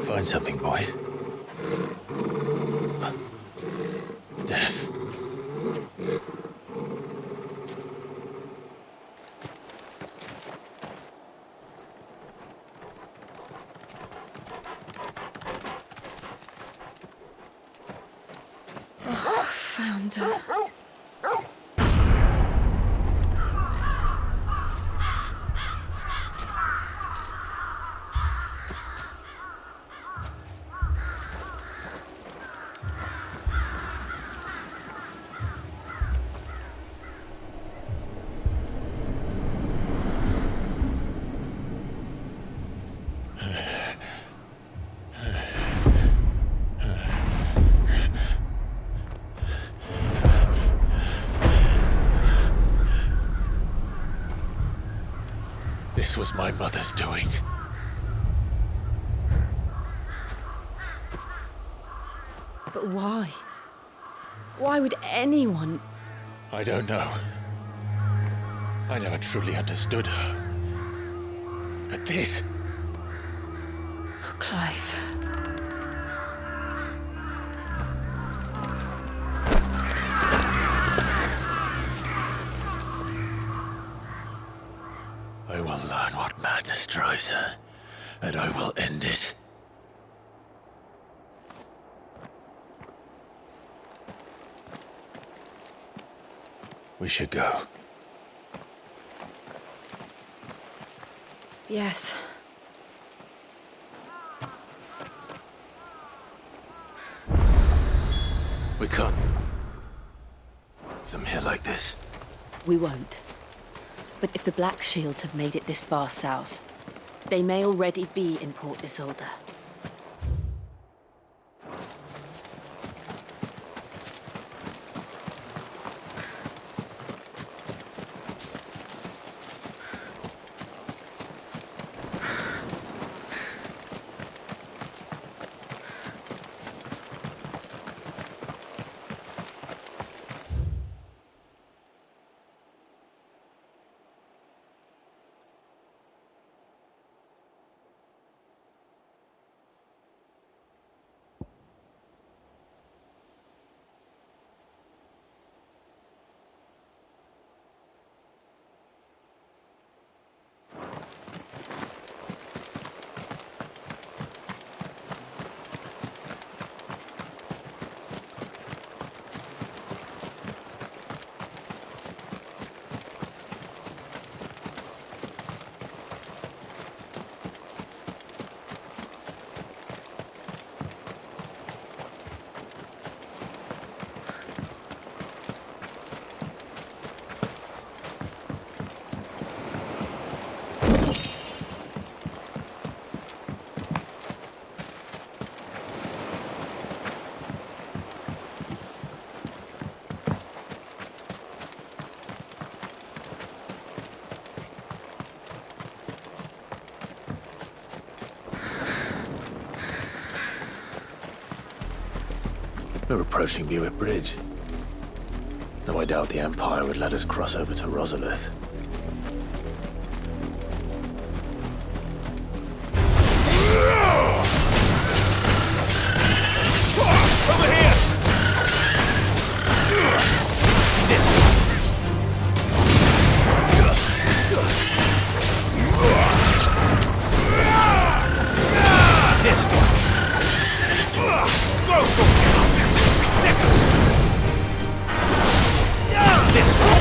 Find something, boy. Death. Found her. This was my mother's doing. But why? Why would anyone... I don't know. I never truly understood her. But this... Oh, Clive. I will learn what madness drives her, and I will end it. We should go. Yes. We can't leave them here like this. We won't. But if the Black Shields have made it this far south, they may already be in Port Isolde. We're approaching Buick Bridge. Though I doubt the Empire would let us cross over to Rosalith. Over here! This way. This way. Go for it! This way.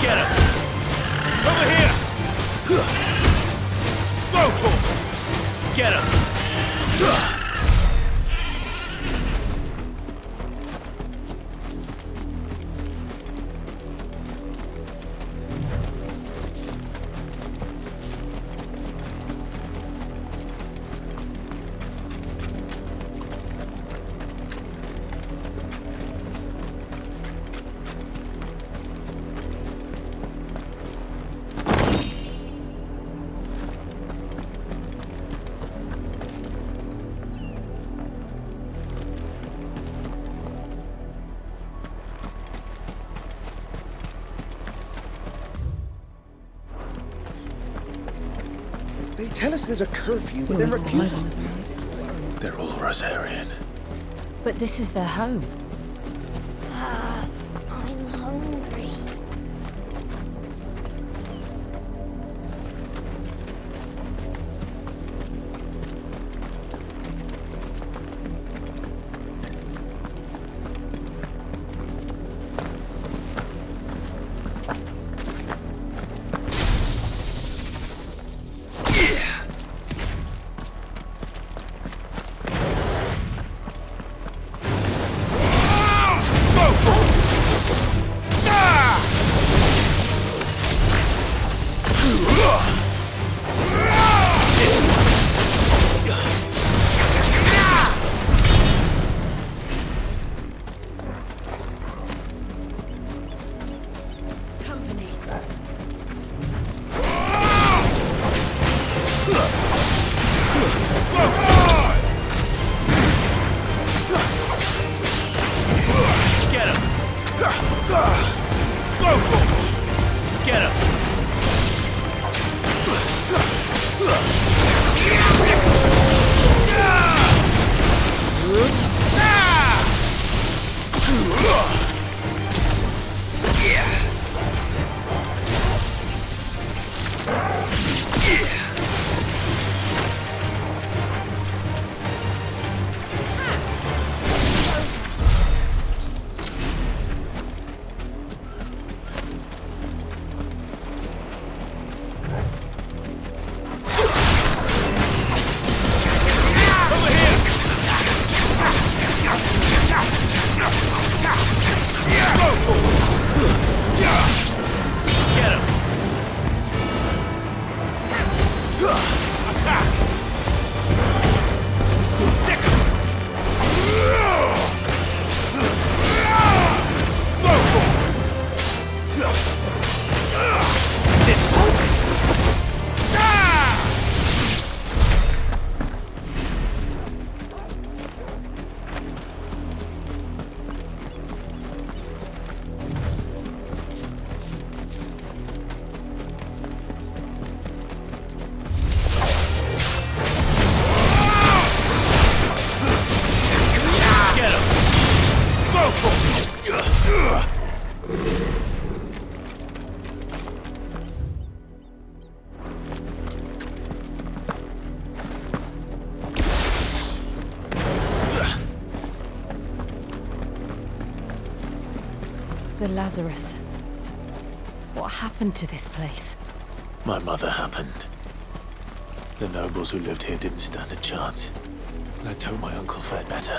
Get him! Over here! Go for it! Get him! They tell us there's a curfew, but then refuse us. They're all Rosarian. But this is their home. I'm hungry. Company. Get him! Get him! Get him! Attack! Sick him! This one! Get him! Go for it! The Lazarus. What happened to this place? My mother happened. The nobles who lived here didn't stand a chance. Let's hope my uncle fared better.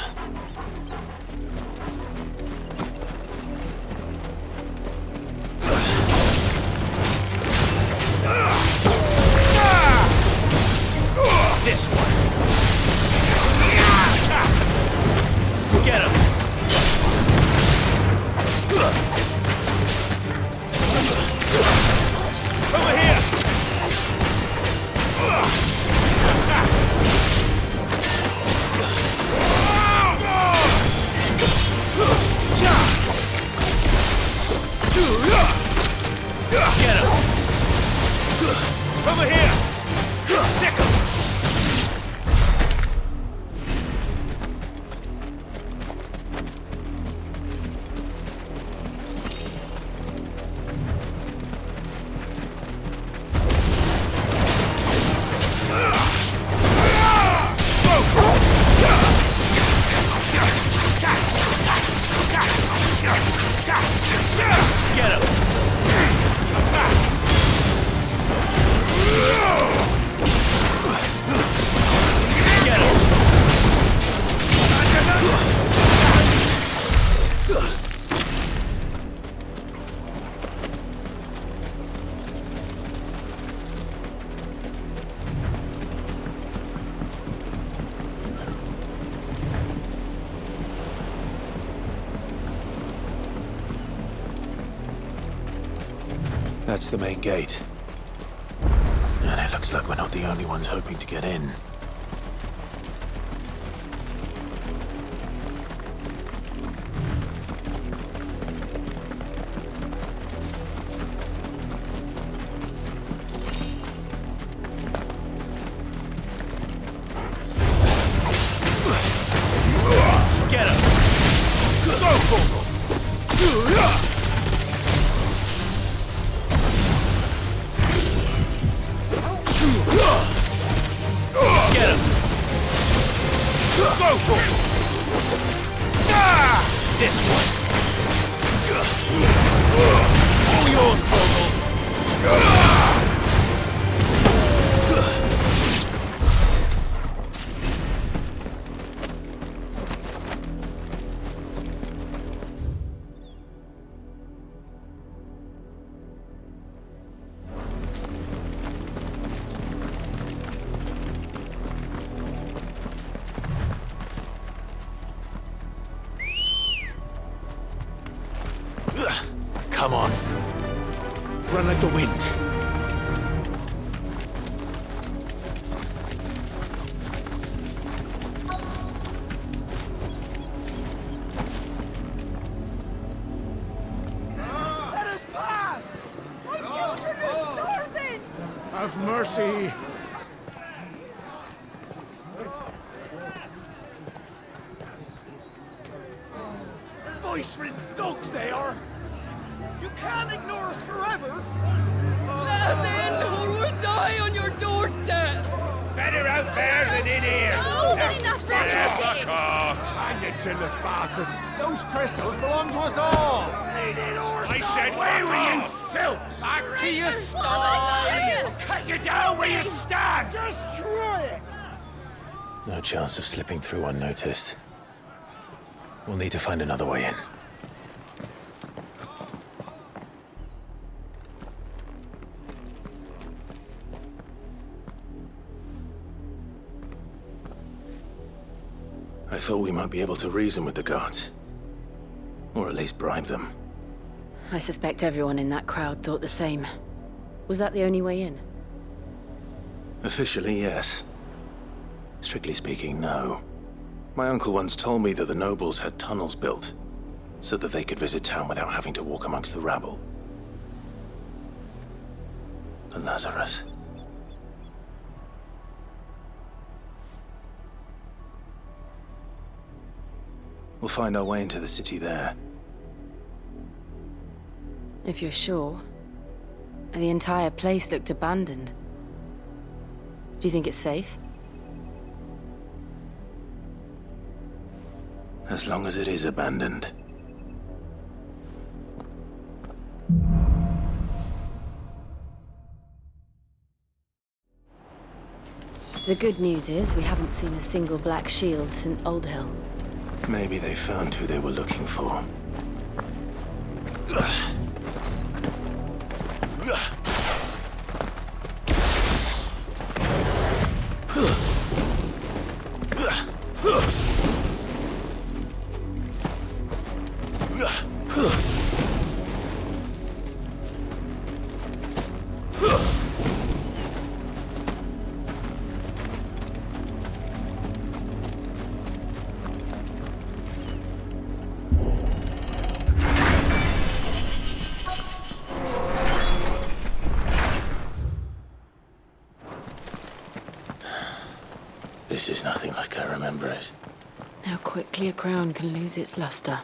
This one! Get him! Over here! Get him! Over here! Sick him! Get him! Attack! Get him! That's the main gate. And it looks like we're not the only ones hoping to get in. Go for it! Ah! This one. All yours, Total. Come on. Run like the wind. Let us pass! My children are starving! Have mercy. Voice-rinsed dogs they are! You can't ignore us forever! Let us in, or we'll die on your doorstep! Better out there than in here. More than enough for Fuck off. Hang it, chinless bastards! Those crystals belong to us all! I said, where were you, filth? Back to your sties. Cut you down where you stand. Just try it! No chance of slipping through unnoticed. We'll need to find another way in. I thought we might be able to reason with the guards. Or at least bribe them. I suspect everyone in that crowd thought the same. Was that the only way in? Officially, yes. Strictly speaking, no. My uncle once told me that the nobles had tunnels built, so that they could visit town without having to walk amongst the rabble. But Lazarus... We'll find our way into the city there. If you're sure. The entire place looked abandoned. Do you think it's safe? As long as it is abandoned. The good news is we haven't seen a single black shield since Old Hill. Maybe they found who they were looking for. This is nothing like I remember it. How quickly a crown can lose its luster.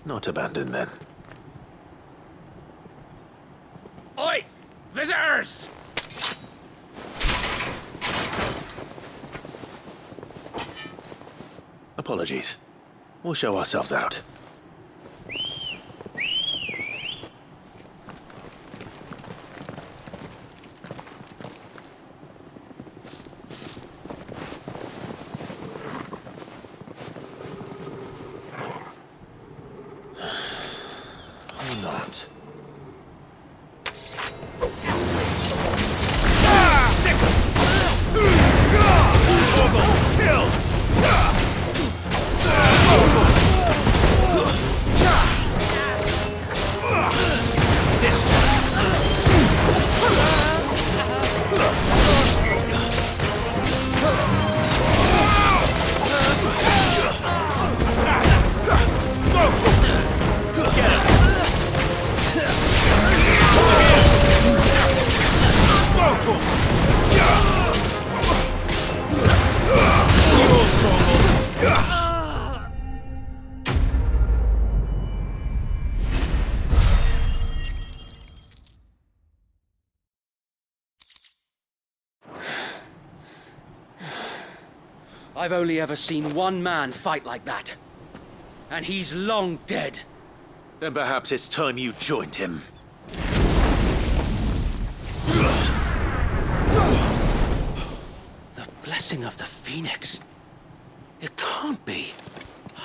Not abandoned, then. Oi! Visitors! Apologies. We'll show ourselves out. Or not. I've only ever seen one man fight like that. And he's long dead. Then perhaps it's time you joined him. The blessing of the Phoenix. It can't be.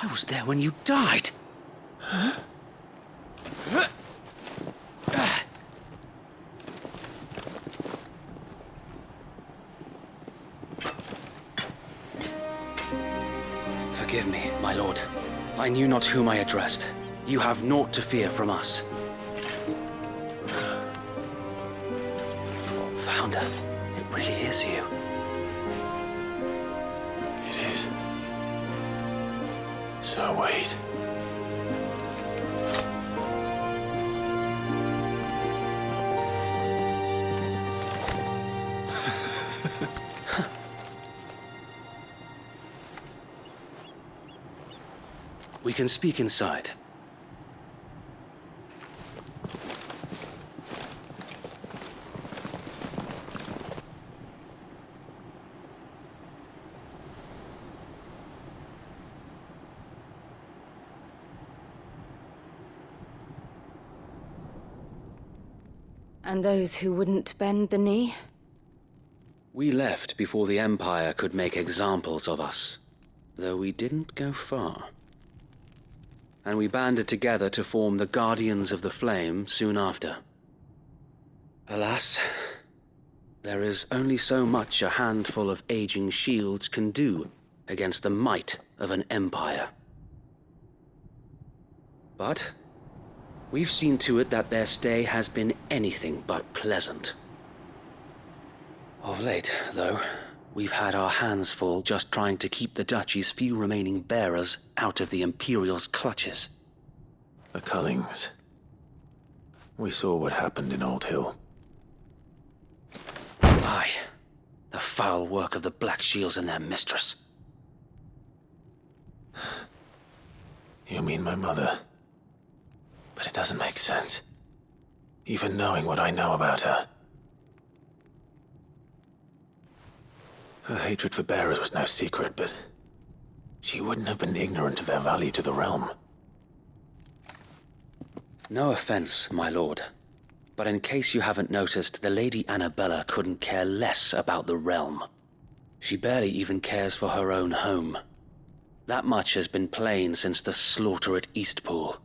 I was there when you died. Huh? Forgive me, my lord. I knew not whom I addressed. You have naught to fear from us. Founder, it really is you. It is. So wait. We can speak inside. And those who wouldn't bend the knee? We left before the Empire could make examples of us, though we didn't go far. And we banded together to form the Guardians of the Flame soon after. Alas, there is only so much a handful of aging shields can do against the might of an empire. But we've seen to it that their stay has been anything but pleasant. Of late, though, we've had our hands full just trying to keep the Duchy's few remaining bearers out of the Imperial's clutches. The Cullings. We saw what happened in Old Hill. Aye. The foul work of the Black Shields and their mistress. You mean my mother? But it doesn't make sense. Even knowing what I know about her. Her hatred for bearers was no secret, but she wouldn't have been ignorant of their value to the realm. No offense, my lord, but in case you haven't noticed, the Lady Annabella couldn't care less about the realm. She barely even cares for her own home. That much has been plain since the slaughter at Eastpool.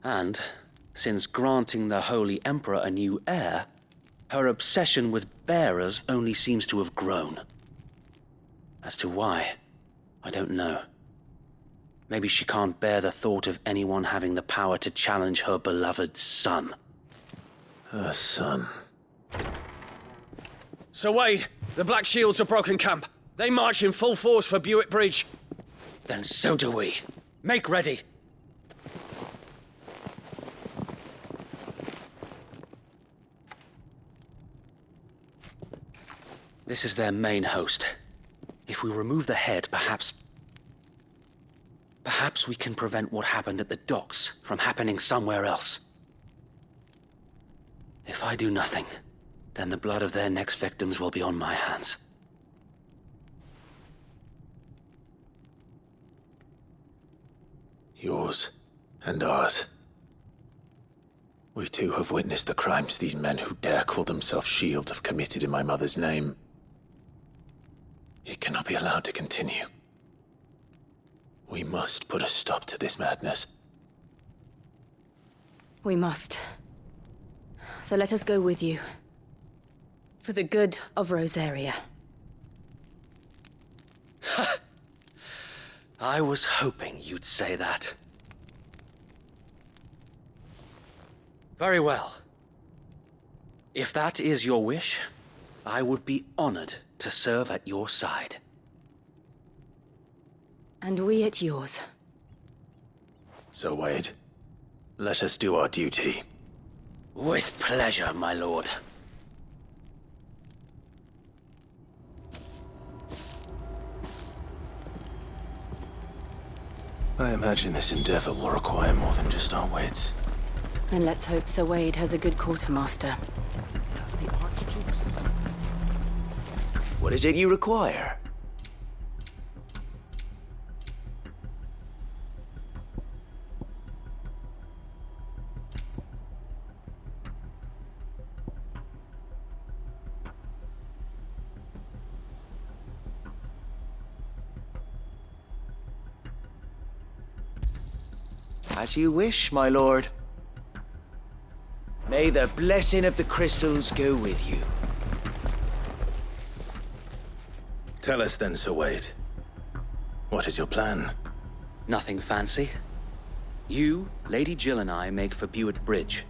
And, since granting the Holy Emperor a new heir, her obsession with bearers only seems to have grown. As to why, I don't know. Maybe she can't bear the thought of anyone having the power to challenge her beloved son. Her son. Sir Wade, the Black Shields have broken camp. They march in full force for Buick Bridge. Then so do we. Make ready. This is their main host. If we remove the head, perhaps we can prevent what happened at the docks from happening somewhere else. If I do nothing, then the blood of their next victims will be on my hands. Yours and ours. We too have witnessed the crimes these men who dare call themselves shields have committed in my mother's name. It cannot be allowed to continue. We must put a stop to this madness. We must. So let us go with you. For the good of Rosaria. I was hoping you'd say that. Very well. If that is your wish, I would be honored to serve at your side. And we at yours. So, Wade, let us do our duty. With pleasure, my lord. I imagine this endeavor will require more than just our wits. Then let's hope Sir Wade has a good quartermaster. That's the Archduke's son. What is it you require? As you wish, my lord. May the blessing of the crystals go with you. Tell us then, Sir Wade. What is your plan? Nothing fancy. You, Lady Jill and I make for Buett Bridge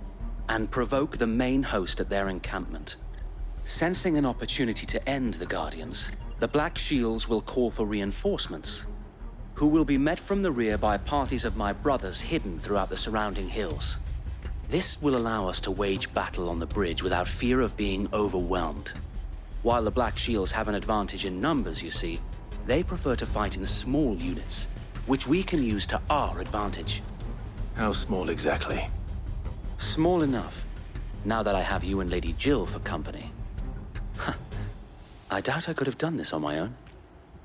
and provoke the main host at their encampment. Sensing an opportunity to end the Guardians, the Black Shields will call for reinforcements, who will be met from the rear by parties of my brothers hidden throughout the surrounding hills. This will allow us to wage battle on the bridge without fear of being overwhelmed. While the Black Shields have an advantage in numbers, you see, they prefer to fight in small units, which we can use to our advantage. How small exactly? Small enough, now that I have you and Lady Jill for company. I doubt I could have done this on my own.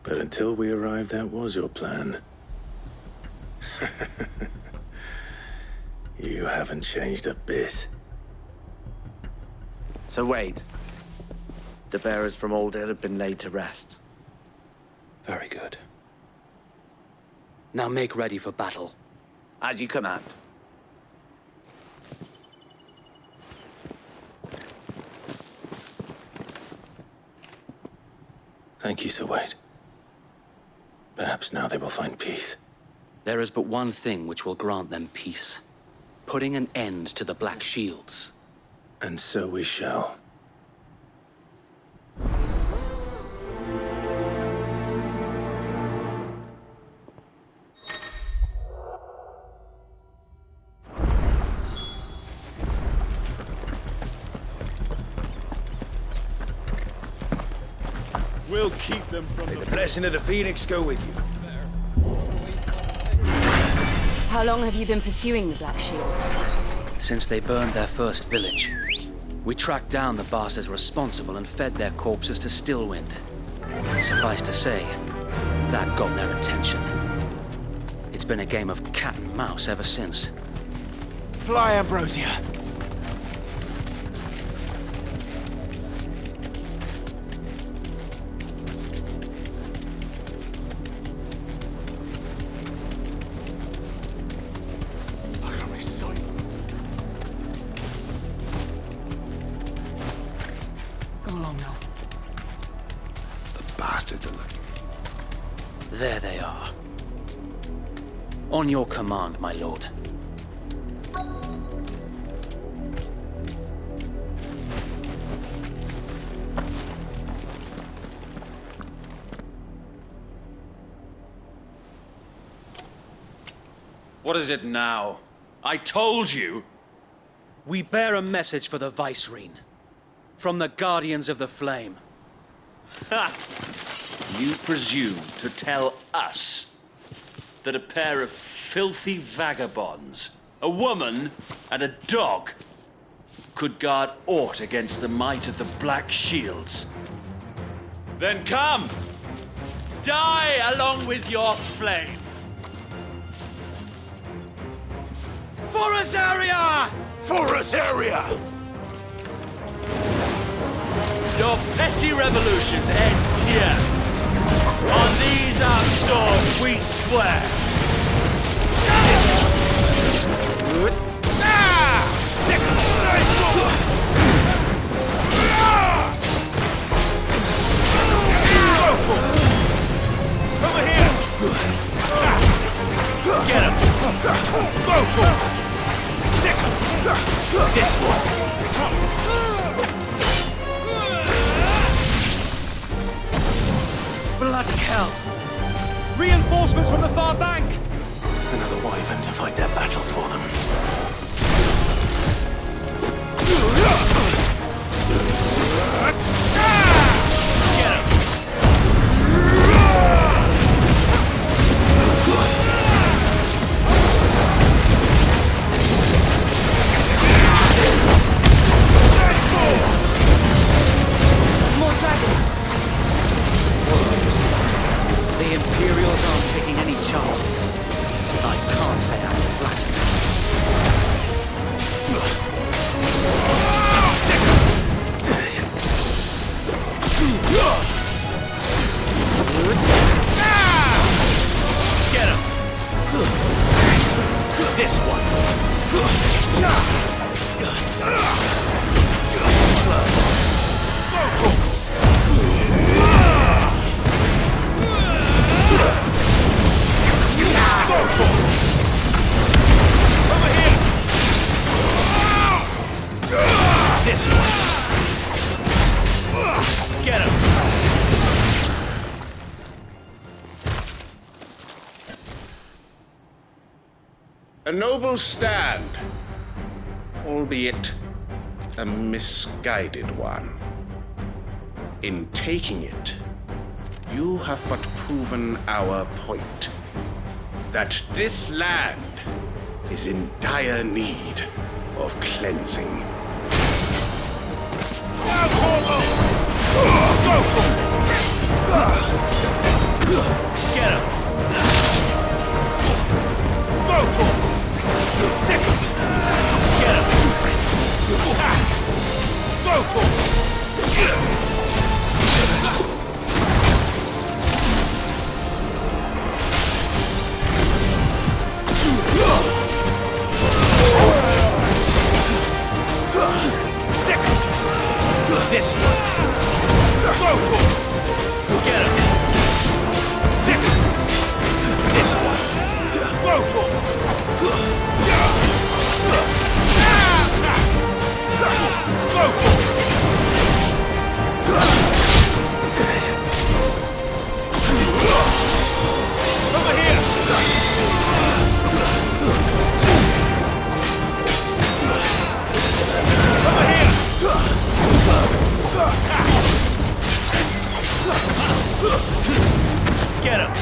But until we arrived, that was your plan. You haven't changed a bit. So Wade, the bearers from Old Hill have been laid to rest. Very good. Now make ready for battle. As you command. Thank you, Sir Wade. Perhaps now they will find peace. There is but one thing which will grant them peace. Putting an end to the Black Shields. And so we shall. We'll keep them from May the blessing of the Phoenix go with you. How long have you been pursuing the Black Shields? Since they burned their first village. We tracked down the bastards responsible and fed their corpses to Stillwind. Suffice to say, that got their attention. It's been a game of cat and mouse ever since. Fly, Ambrosia. Go along now. The bastards are looking. There they are. On your command, my lord. What is it now? I told you! We bear a message for the Vicereine. From the Guardians of the Flame. Ha! You presume to tell us that a pair of filthy vagabonds, a woman and a dog, could guard aught against the might of the Black Shields? Then come! Die along with your flame! Forest area! Forest area! Your petty revolution ends here. On these our swords we swear. Over here! Get him! This one! Bloody hell! Reinforcements from the far bank! Another wyvern to fight their battles for them. Get him! More dragons! The Imperials aren't taking any chances. I can't say I'm flattered. Get him! This one! Over here! This one! Get him! A noble stand, albeit a misguided one. In taking it, you have but proven our point, that this land is in dire need of cleansing. Get him! Get him! This one! Get him! This one! Over here! Over here! Get him!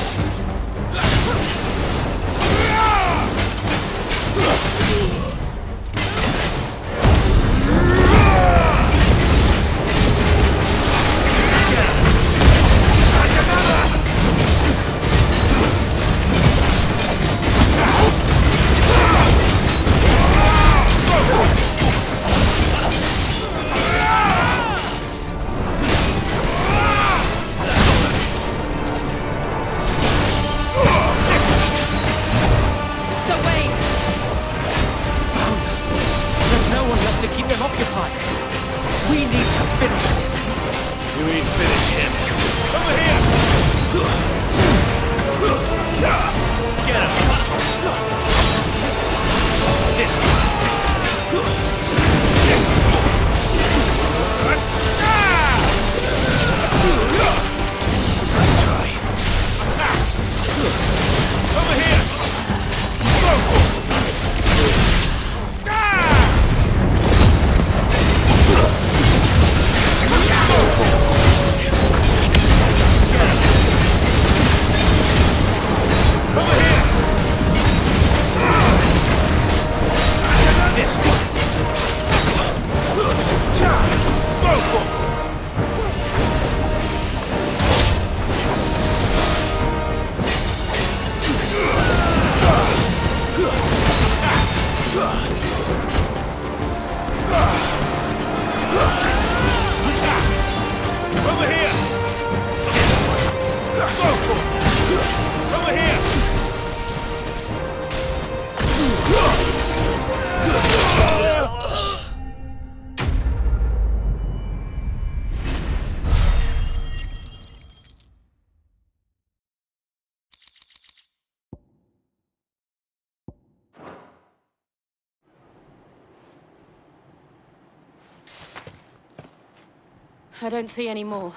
I don't see any more.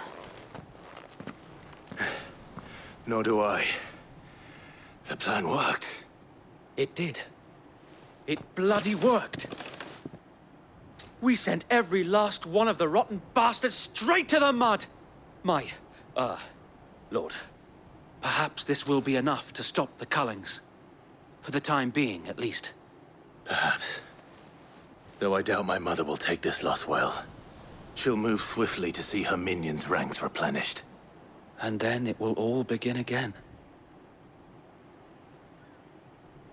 Nor do I. The plan worked. It did. It bloody worked. We sent every last one of the rotten bastards straight to the mud! Lord, perhaps this will be enough to stop the Cullings. For the time being, at least. Perhaps. Though I doubt my mother will take this loss well. She'll move swiftly to see her minions' ranks replenished. And then it will all begin again.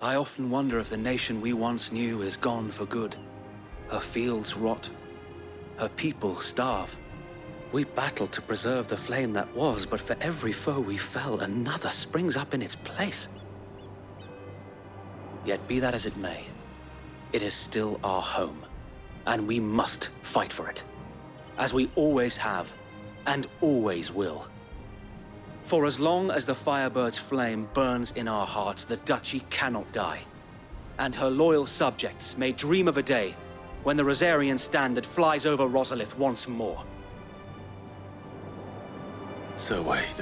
I often wonder if the nation we once knew is gone for good. Her fields rot. Her people starve. We battled to preserve the flame that was, but for every foe we fell, another springs up in its place. Yet be that as it may, it is still our home, and we must fight for it. As we always have, and always will. For as long as the Firebird's flame burns in our hearts, the Duchy cannot die. And her loyal subjects may dream of a day when the Rosarian standard flies over Rosalith once more. So wait,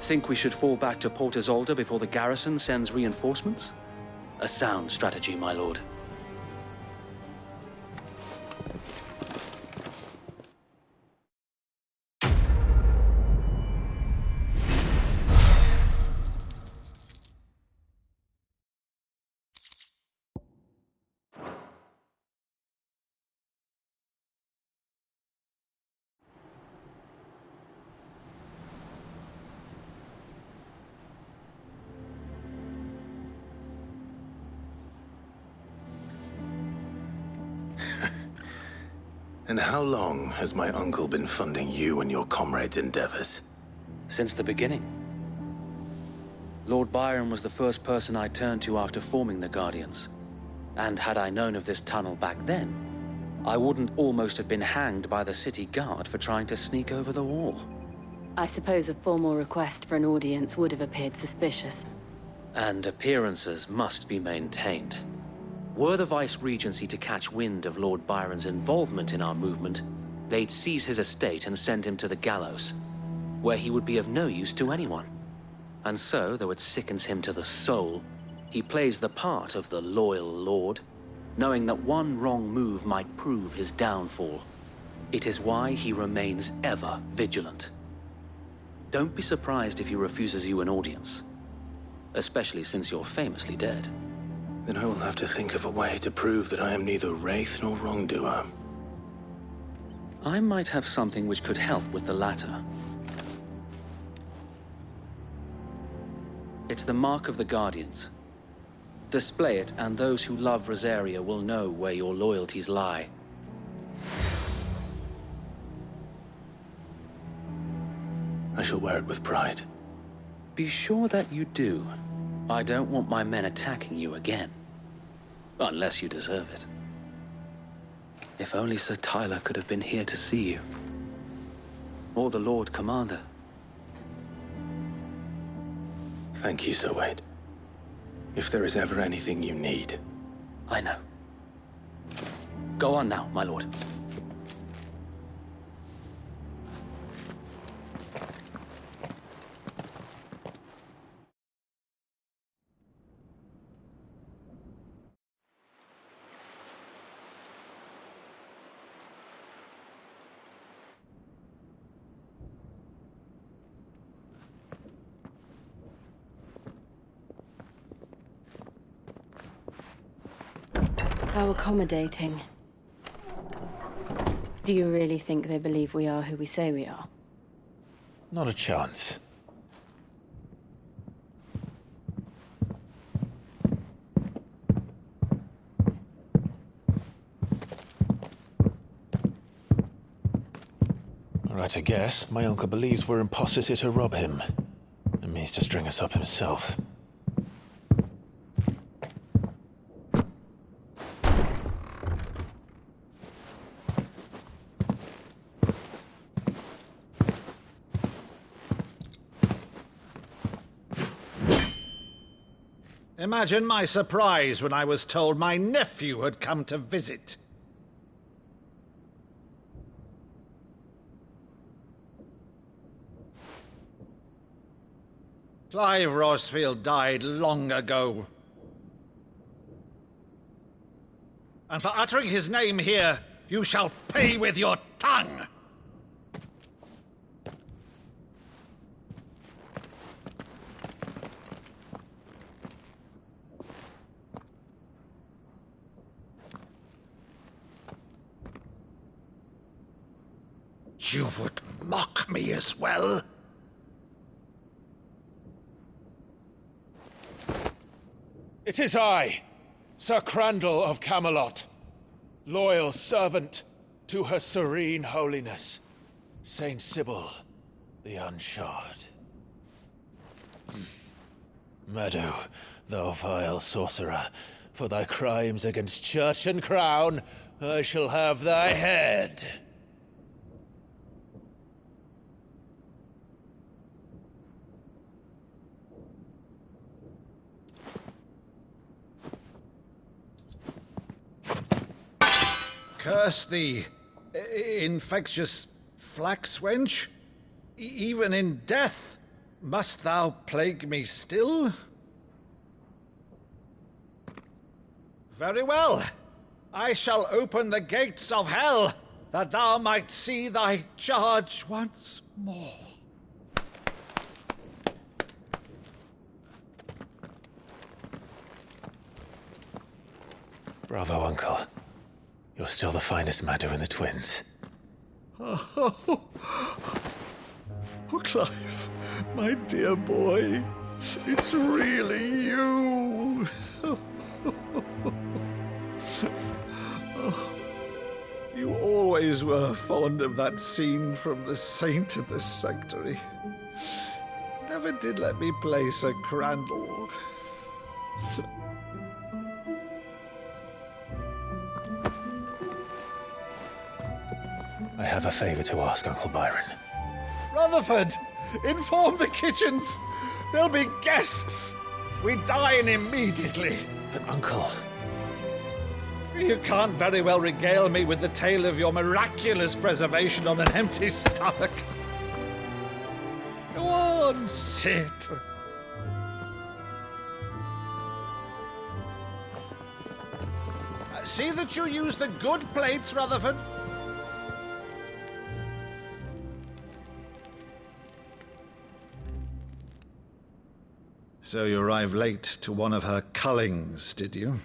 Think we should fall back to Port Isolde before the garrison sends reinforcements? A sound strategy, my lord. And how long has my uncle been funding you and your comrades' endeavors? Since the beginning. Lord Byron was the first person I turned to after forming the Guardians. And had I known of this tunnel back then, I wouldn't almost have been hanged by the city guard for trying to sneak over the wall. I suppose a formal request for an audience would have appeared suspicious. And appearances must be maintained. Were the Vice-Regency to catch wind of Lord Byron's involvement in our movement, they'd seize his estate and send him to the gallows, where he would be of no use to anyone. And so, though it sickens him to the soul, he plays the part of the loyal lord, knowing that one wrong move might prove his downfall. It is why he remains ever vigilant. Don't be surprised if he refuses you an audience, especially since you're famously dead. Then I will have to think of a way to prove that I am neither wraith nor wrongdoer. I might have something which could help with the latter. It's the mark of the Guardians. Display it, and those who love Rosaria will know where your loyalties lie. I shall wear it with pride. Be sure that you do. I don't want my men attacking you again. Unless you deserve it. If only Sir Tyler could have been here to see you. Or the Lord Commander. Thank you, Sir Wade. If there is ever anything you need. I know. Go on now, my lord. How accommodating. Do you really think they believe we are who we say we are? Not a chance. All right, I guess. My uncle believes we're imposters here to rob him. And means to string us up himself. Imagine my surprise when I was told my nephew had come to visit. Clive Rossfield died long ago. And for uttering his name here, you shall pay with your tongue! You would mock me as well? It is I, Sir Crandall of Camelot, loyal servant to Her Serene Holiness, Saint Sybil the Unshod. Meadow, thou vile sorcerer, for thy crimes against church and crown, I shall have thy head. Curse thee, infectious flax wench. Even in death, must thou plague me still? Very well. I shall open the gates of hell, that thou might see thy charge once more. Bravo, Uncle. You're still the finest Maddo in the twins. Oh, Clive, my dear boy, it's really you. You always were fond of that scene from The Saint in the Sanctuary. Never did let me play Sir Crandall. I have a favor to ask, Uncle Byron. Rutherford, inform the kitchens. There'll be guests. We dine immediately. But, Uncle... You can't very well regale me with the tale of your miraculous preservation on an empty stomach. Go on, sit. See that you use the good plates, Rutherford. So you arrived late to one of her cullings, did you?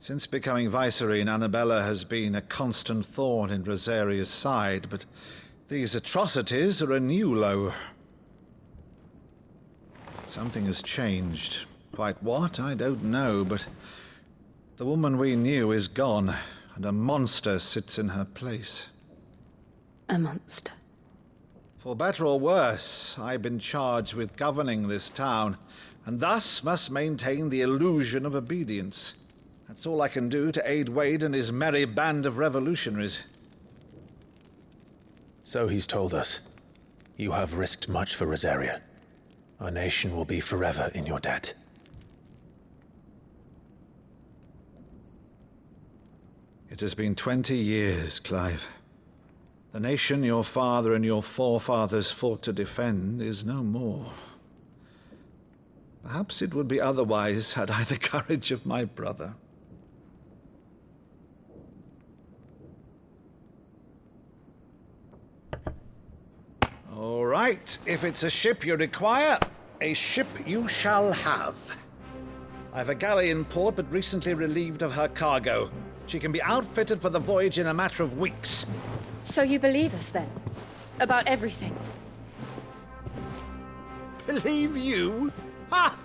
Since becoming Vicereine, Annabella has been a constant thorn in Rosaria's side, but these atrocities are a new low. Something has changed. Quite what, I don't know, but the woman we knew is gone, and a monster sits in her place. A monster? For better or worse, I've been charged with governing this town, and thus must maintain the illusion of obedience. That's all I can do to aid Wade and his merry band of revolutionaries. So he's told us. You have risked much for Rosaria. Our nation will be forever in your debt. It has been 20 years, Clive. The nation your father and your forefathers fought to defend is no more. Perhaps it would be otherwise had I the courage of my brother. All right, if it's a ship you require, a ship you shall have. I've a galley in port, but recently relieved of her cargo. She can be outfitted for the voyage in a matter of weeks. So you believe us, then? About everything? Believe you? Ha!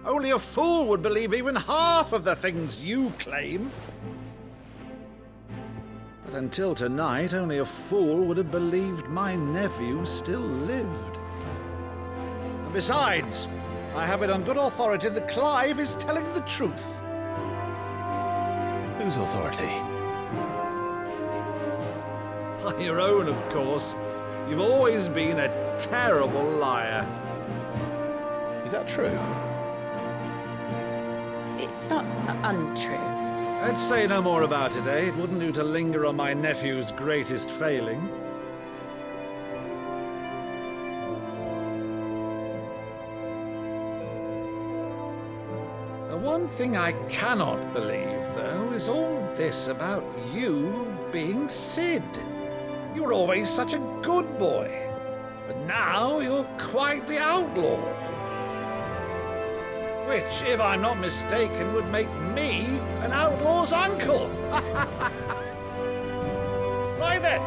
Only a fool would believe even half of the things you claim. But until tonight, only a fool would have believed my nephew still lived. And besides, I have it on good authority that Clive is telling the truth. Whose authority? By your own, of course. You've always been a terrible liar. Is that true? It's not untrue. Let's say no more about it, eh? It wouldn't do to linger on my nephew's greatest failing. one thing I cannot believe, though, is all this about you being Sid. You were always such a good boy, but now you're quite the outlaw. Which, if I'm not mistaken, would make me an outlaw's uncle. Right then,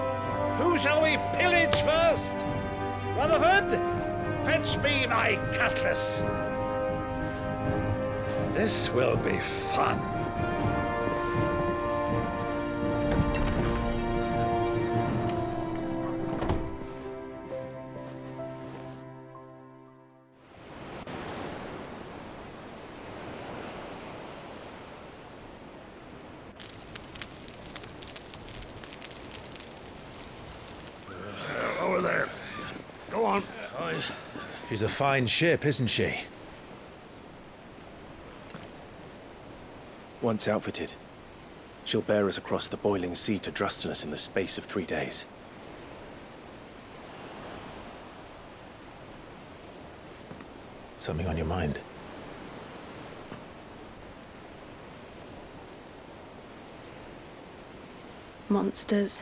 who shall we pillage first? Rutherford, fetch me my cutlass. This will be fun. Over there. Go on. She's a fine ship, isn't she? Once outfitted, she'll bear us across the boiling sea to Drustinus in the space of 3 days. Something on your mind? Monsters.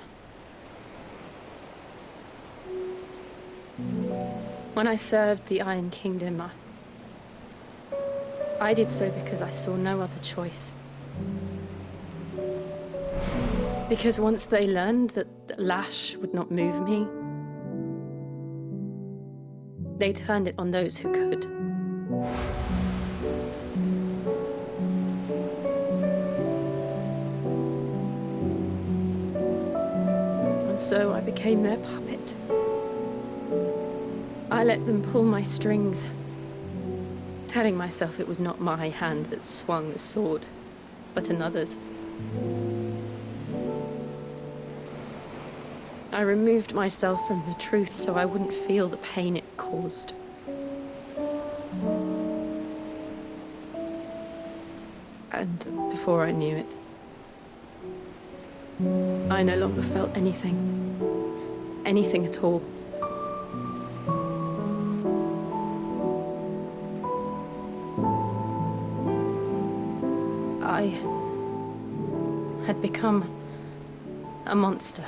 When I served the Iron Kingdom, I did so because I saw no other choice. Because once they learned that Lash would not move me, they turned it on those who could. And so I became their puppet. I let them pull my strings, telling myself it was not my hand that swung the sword, but another's. I removed myself from the truth so I wouldn't feel the pain it caused. And before I knew it, I no longer felt anything. Anything at all. I had become a monster.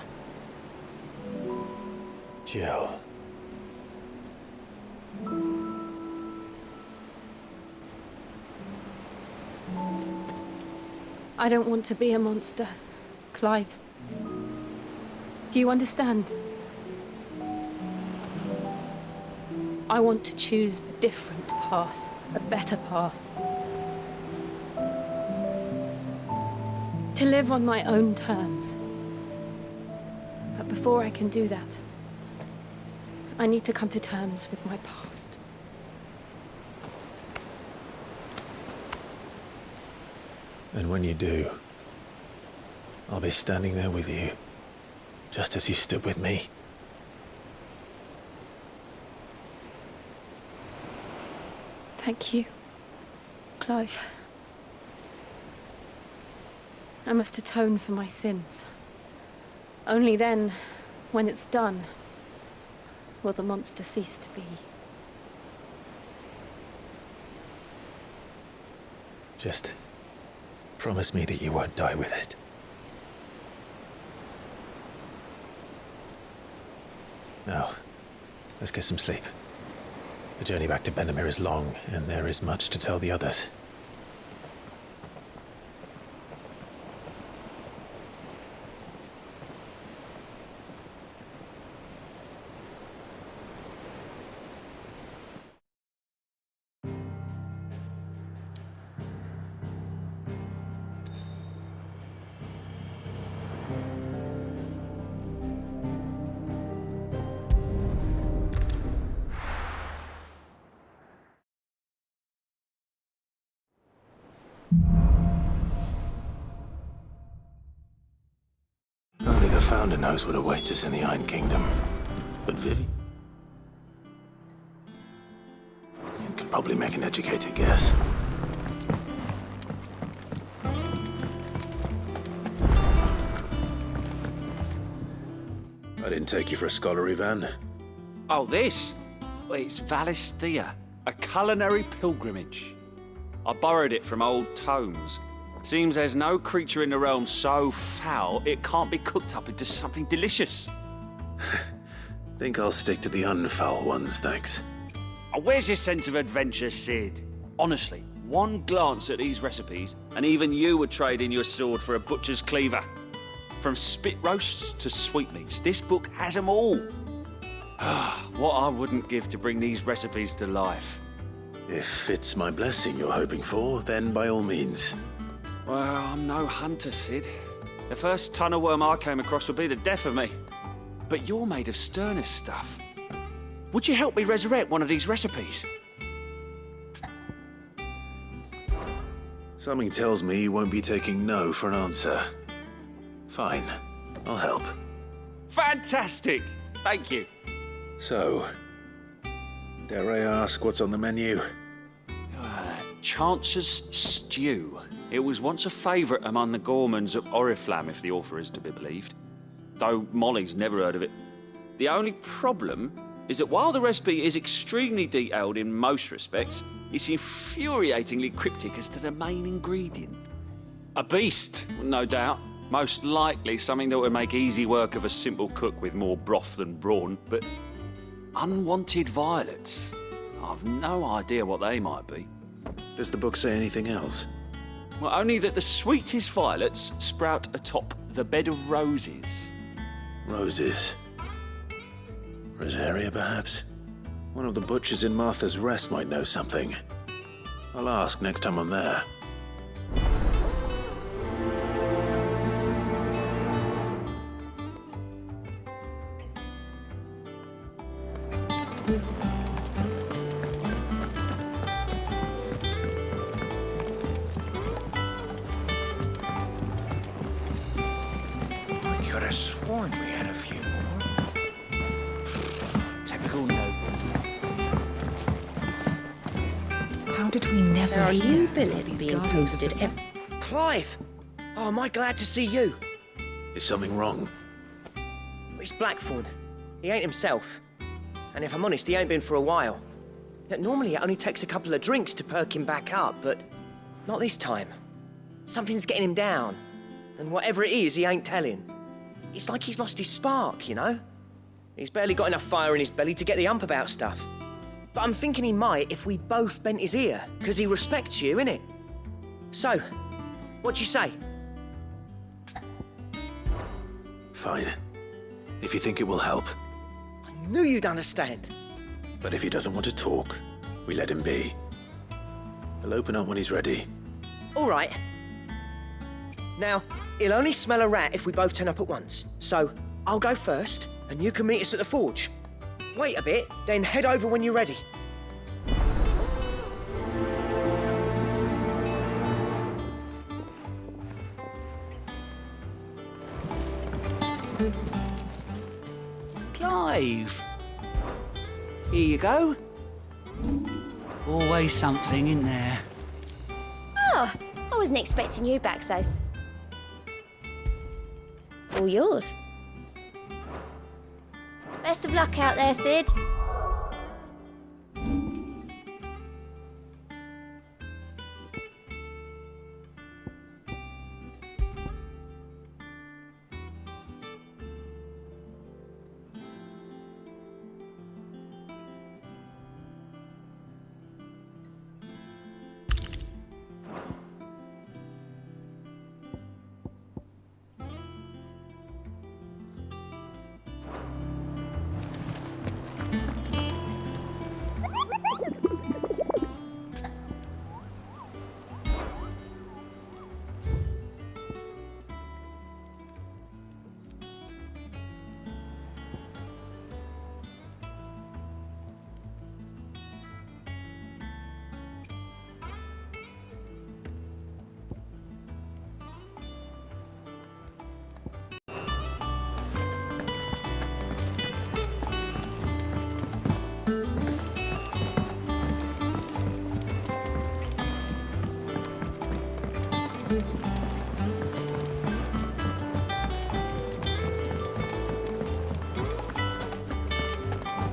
Jill. I don't want to be a monster, Clive. Do you understand? I want to choose a different path, a better path. To live on my own terms. But before I can do that, I need to come to terms with my past. And when you do, I'll be standing there with you, just as you stood with me. Thank you, Clive. I must atone for my sins. Only then, when it's done, will the monster cease to be. Just promise me that you won't die with it. Now, let's get some sleep. The journey back to Benamir is long, and there is much to tell the others. Only the Founder knows what awaits us in the Iron Kingdom. But Vivi? You could probably make an educated guess. I didn't take you for a scholar, Ivan. Oh, this? Well, it's Valisthea, a culinary pilgrimage. I borrowed it from old tomes. Seems there's no creature in the realm so foul it can't be cooked up into something delicious. Think I'll stick to the unfoul ones, thanks. Where's your sense of adventure, Sid? Honestly, one glance at these recipes, and even you would trade in your sword for a butcher's cleaver. From spit roasts to sweetmeats, this book has them all. What I wouldn't give to bring these recipes to life. If it's my blessing you're hoping for, then by all means. Well, I'm no hunter, Sid. The first tunnel worm I came across would be the death of me. But you're made of sterner stuff. Would you help me resurrect one of these recipes? Something tells me you won't be taking no for an answer. Fine, I'll help. Fantastic! Thank you. So, dare I ask what's on the menu? Chance's Stew. It was once a favourite among the gourmands of Oriflamme, if the author is to be believed. Though Molly's never heard of it. The only problem is that while the recipe is extremely detailed in most respects, it's infuriatingly cryptic as to the main ingredient. A beast, no doubt. Most likely something that would make easy work of a simple cook with more broth than brawn, but unwanted violets. I've no idea what they might be. Does the book say anything else? Well, only that the sweetest violets sprout atop the bed of roses. Roses. Rosaria, perhaps? One of the butchers in Martha's Rest might know something. I'll ask next time I'm there. I could have sworn we had a few more. Typical nobles. How did we never There are hear new about billets these being Guardians of posted the every... Clive! Oh, am I glad to see you? Is something wrong? It's Blackthorn. He ain't himself. And if I'm honest, he ain't been for a while. Normally it only takes a couple of drinks to perk him back up, but not this time. Something's getting him down. And whatever it is, he ain't telling. It's like he's lost his spark, you know? He's barely got enough fire in his belly to get the ump about stuff. But I'm thinking he might if we both bent his ear, because he respects you, innit? So, what you say? Fine. If you think it will help. I knew you'd understand. But if he doesn't want to talk, we let him be. He'll open up when he's ready. All right. Now, he'll only smell a rat if we both turn up at once. So, I'll go first, and you can meet us at the forge. Wait a bit, then head over when you're ready. Clive. Here you go. Always something in there. Oh, I wasn't expecting you back, so... All yours. Best of luck out there, Sid.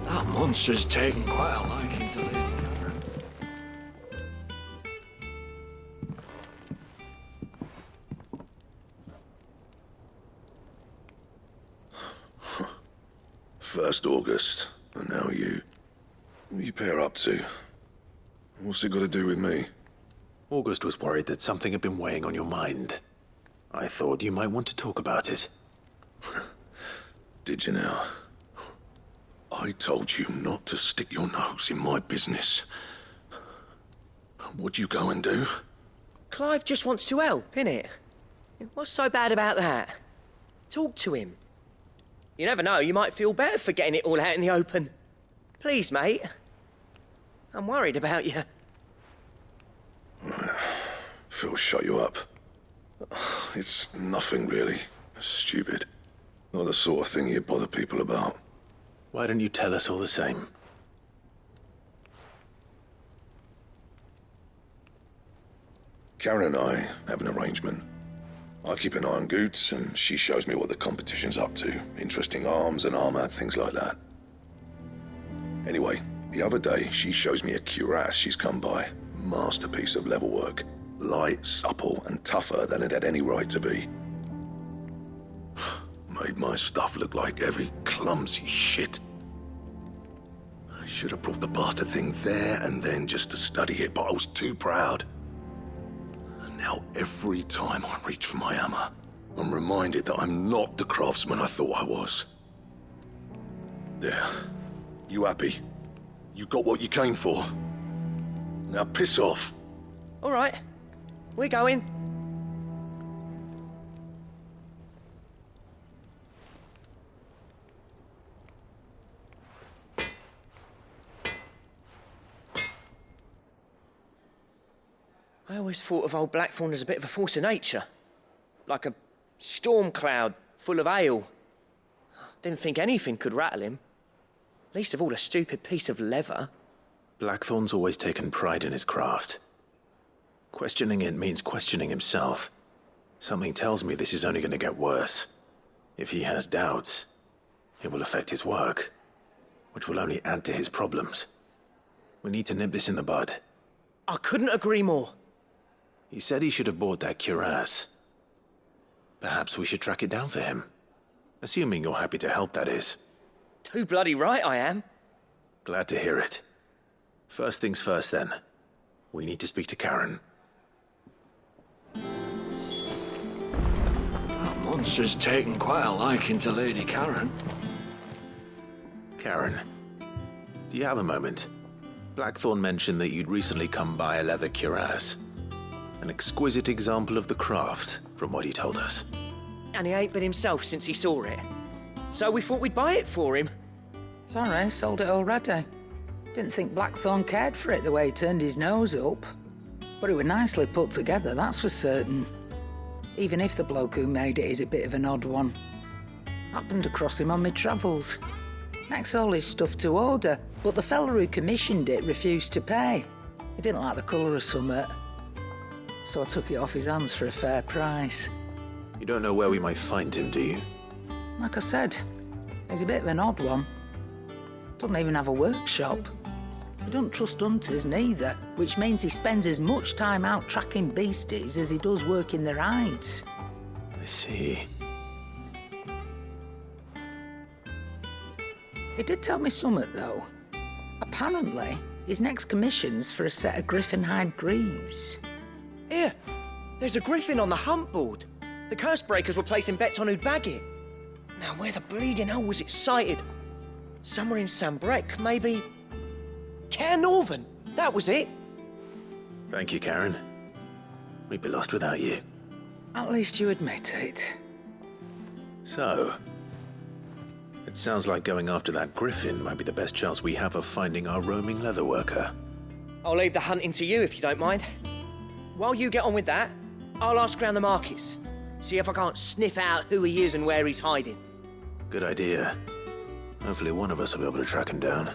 That monster's taken quite a liking to Lady Cobra. First August, and now you. What are you pair up to? What's it got to do with me? August was worried that something had been weighing on your mind. I thought you might want to talk about it. Did you now? I told you not to stick your nose in my business. What'd you go and do? Clive just wants to help, innit? What's so bad about that? Talk to him. You never know, you might feel better for getting it all out in the open. Please, mate. I'm worried about you. Phil shut you up. It's nothing, really. Stupid. Not the sort of thing you bother people about. Why don't you tell us all the same? Karen and I have an arrangement. I keep an eye on Goots, and she shows me what the competition's up to. Interesting arms and armor, things like that. Anyway, the other day, she shows me a cuirass she's come by. Masterpiece of level work. Light, supple, and tougher than it had any right to be. Made my stuff look like heavy, clumsy shit. I should have brought the bastard thing there and then just to study it, but I was too proud. And now every time I reach for my hammer, I'm reminded that I'm not the craftsman I thought I was. There. You happy? You got what you came for? Now piss off. All right. We're going. I always thought of old Blackthorn as a bit of a force of nature. Like a storm cloud full of hail. Didn't think anything could rattle him. Least of all a stupid piece of leather. Blackthorn's always taken pride in his craft. Questioning it means questioning himself. Something tells me this is only going to get worse. If he has doubts, it will affect his work, which will only add to his problems. We need to nip this in the bud. I couldn't agree more. He said he should have bought that cuirass. Perhaps we should track it down for him. Assuming you're happy to help, that is. Too bloody right I am. Glad to hear it. First things first, then. We need to speak to Karen. That monster's taken quite a liking to Lady Karen. Karen, do you have a moment? Blackthorn mentioned that you'd recently come by a leather cuirass. An exquisite example of the craft, from what he told us. And he ain't been himself since he saw it. So we thought we'd buy it for him. Sorry, sold it already. Didn't think Blackthorn cared for it the way he turned his nose up. But it was nicely put together, that's for certain. Even if the bloke who made it is a bit of an odd one. Happened across him on my travels. Next all his stuff to order, but the fella who commissioned it refused to pay. He didn't like the colour of summit. So I took it off his hands for a fair price. You don't know where we might find him, do you? Like I said, he's a bit of an odd one. Doesn't even have a workshop. He doesn't trust hunters neither, which means he spends as much time out tracking beasties as he does working their hides. I see. He did tell me something, though. Apparently, his next commission's for a set of griffin hide greaves. Here, there's a griffin on the hunt board. The curse breakers were placing bets on who'd bag it. Now, where the bleeding hell was it sighted? Somewhere in Sambrec, maybe... Care Northern, that was it. Thank you, Karen. We'd be lost without you. At least you admit it. So, it sounds like going after that griffin might be the best chance we have of finding our roaming leather worker. I'll leave the hunting to you if you don't mind. While you get on with that, I'll ask around the markets. See if I can't sniff out who he is and where he's hiding. Good idea. Hopefully one of us will be able to track him down.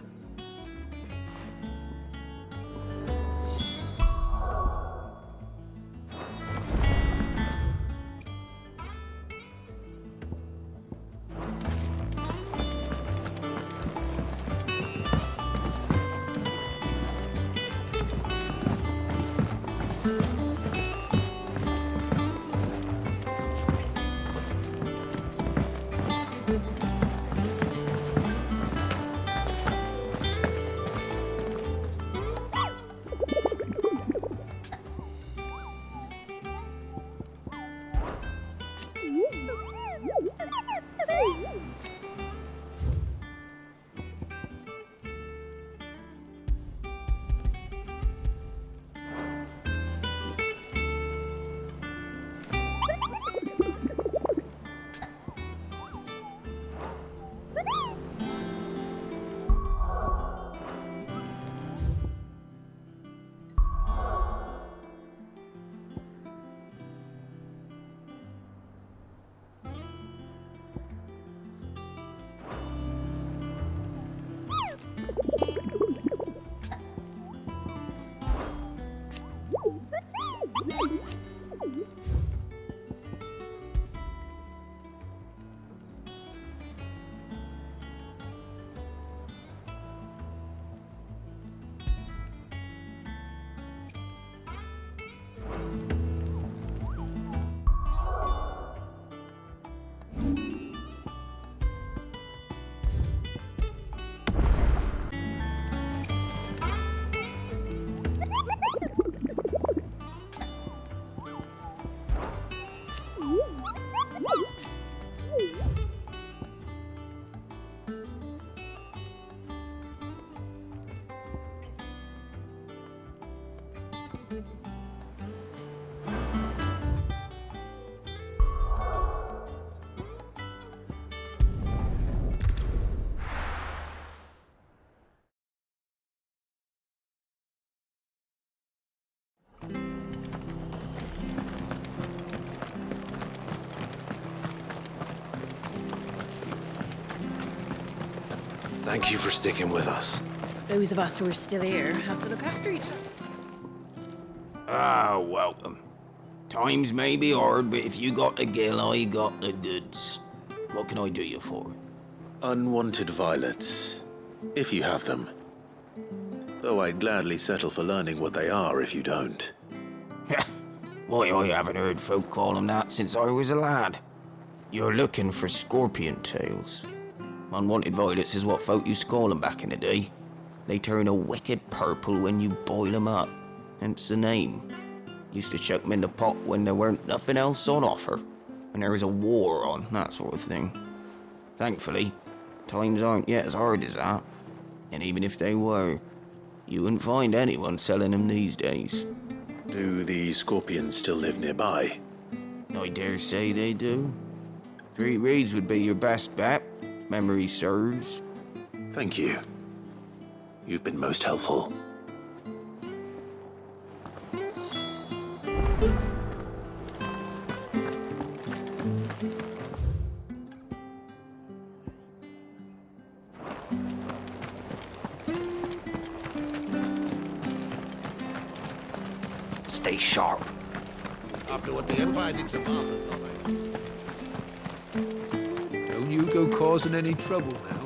Thank you for sticking with us. Those of us who are still here have to look after each other. Ah, welcome. Times may be hard, but if you got the gill, I got the goods. What can I do you for? Unwanted violets, if you have them. Though I'd gladly settle for learning what they are if you don't. Why, I haven't heard folk call them that since I was a lad. You're looking for scorpion tails. Unwanted violets is what folk used to call them back in the day. They turn a wicked purple when you boil them up, hence the name. Used to chuck them in the pot when there weren't nothing else on offer, when there was a war on, that sort of thing. Thankfully, times aren't yet as hard as that. And even if they were, you wouldn't find anyone selling them these days. Do the scorpions still live nearby? I dare say they do. 3 Reeds would be your best bet, if memory serves. Thank you. You've been most helpful. Stay sharp. After what the Empire did to Martha's not Don't you go causing any trouble now.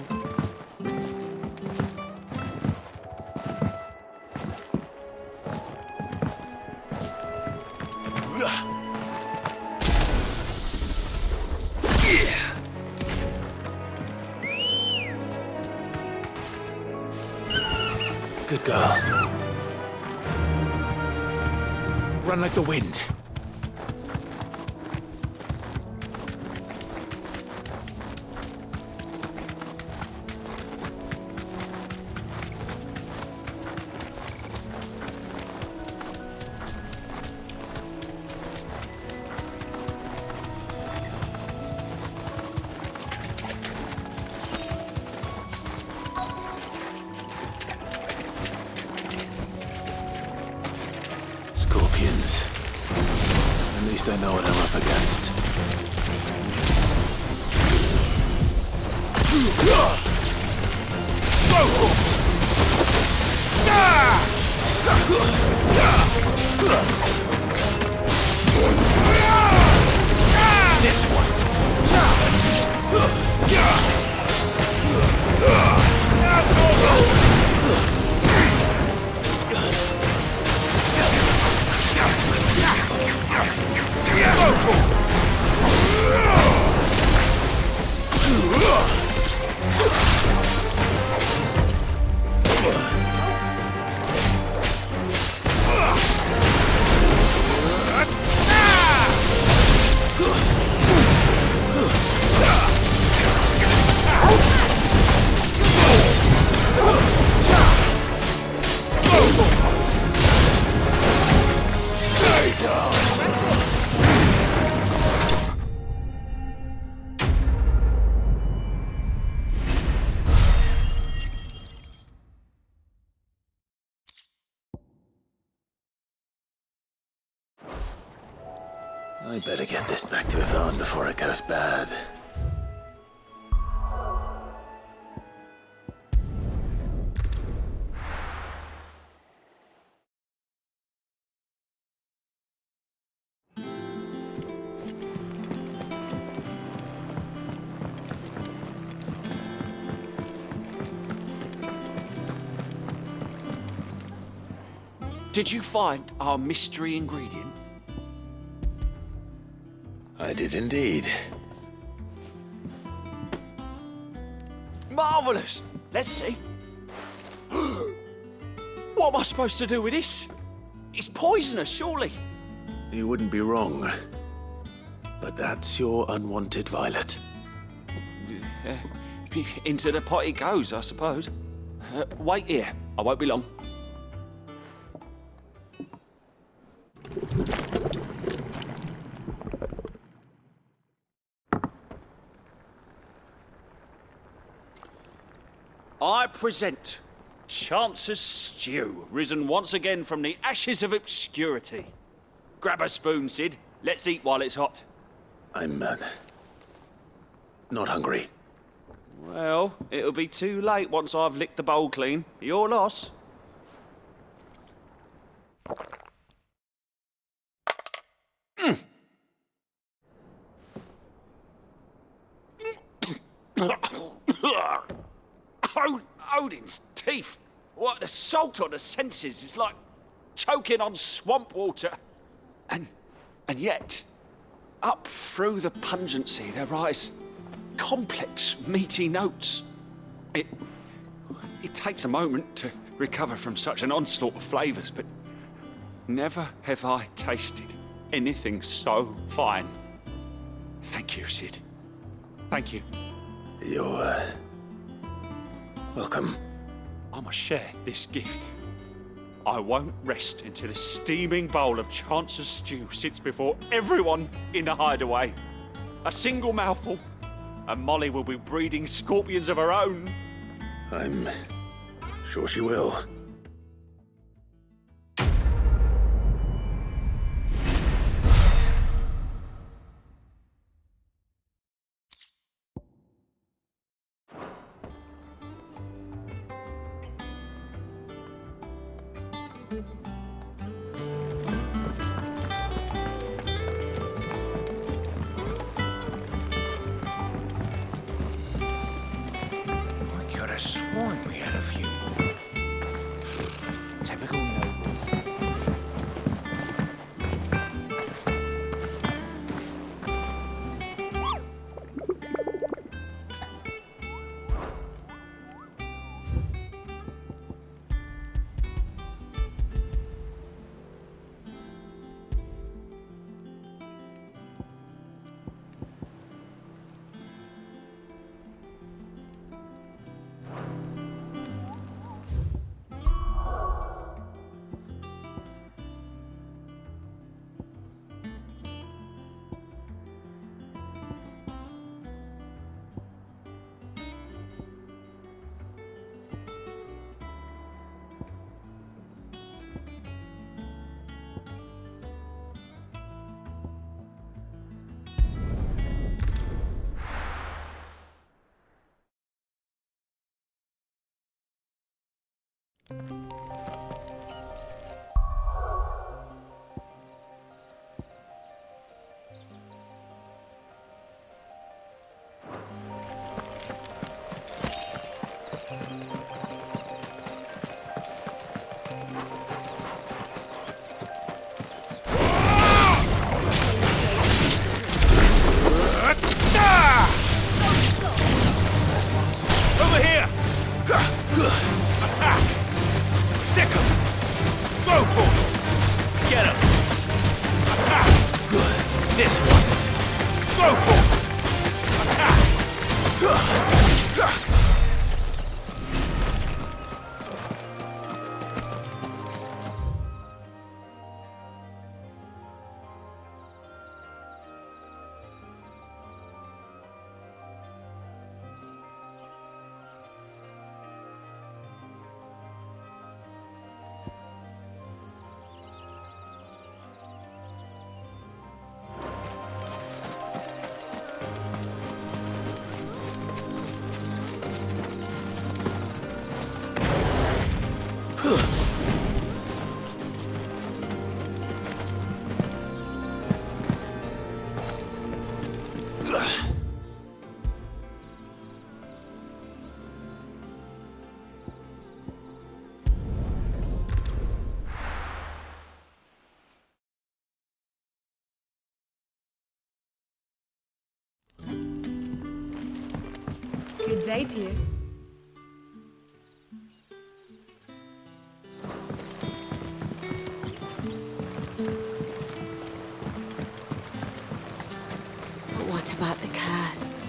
Good girl. Run like the wind. Scorpions. At least I know what I'm up against. This one. I better get this back to Yvonne before it goes bad. Did you find our mystery ingredient? I did indeed. Marvellous! Let's see. What am I supposed to do with this? It's poisonous, surely. You wouldn't be wrong. But that's your unwanted violet. Into the pot it goes, I suppose. Wait here. I won't be long. I present Chance's Stew, risen once again from the ashes of obscurity. Grab a spoon, Sid. Let's eat while it's hot. I'm, not hungry. Well, it'll be too late once I've licked the bowl clean. Your loss. Odin's teeth. What, the salt on the senses is like choking on swamp water. And yet, up through the pungency there rise complex, meaty notes. It takes a moment to recover from such an onslaught of flavours, but never have I tasted anything so fine. Thank you, Sid. Thank you. You're, welcome. I must share this gift. I won't rest until a steaming bowl of Chance's stew sits before everyone in the hideaway. A single mouthful, and Molly will be breeding scorpions of her own. I'm sure she will. I could have sworn we had a few more. Typical nobles. Good day to you. But what about the curse?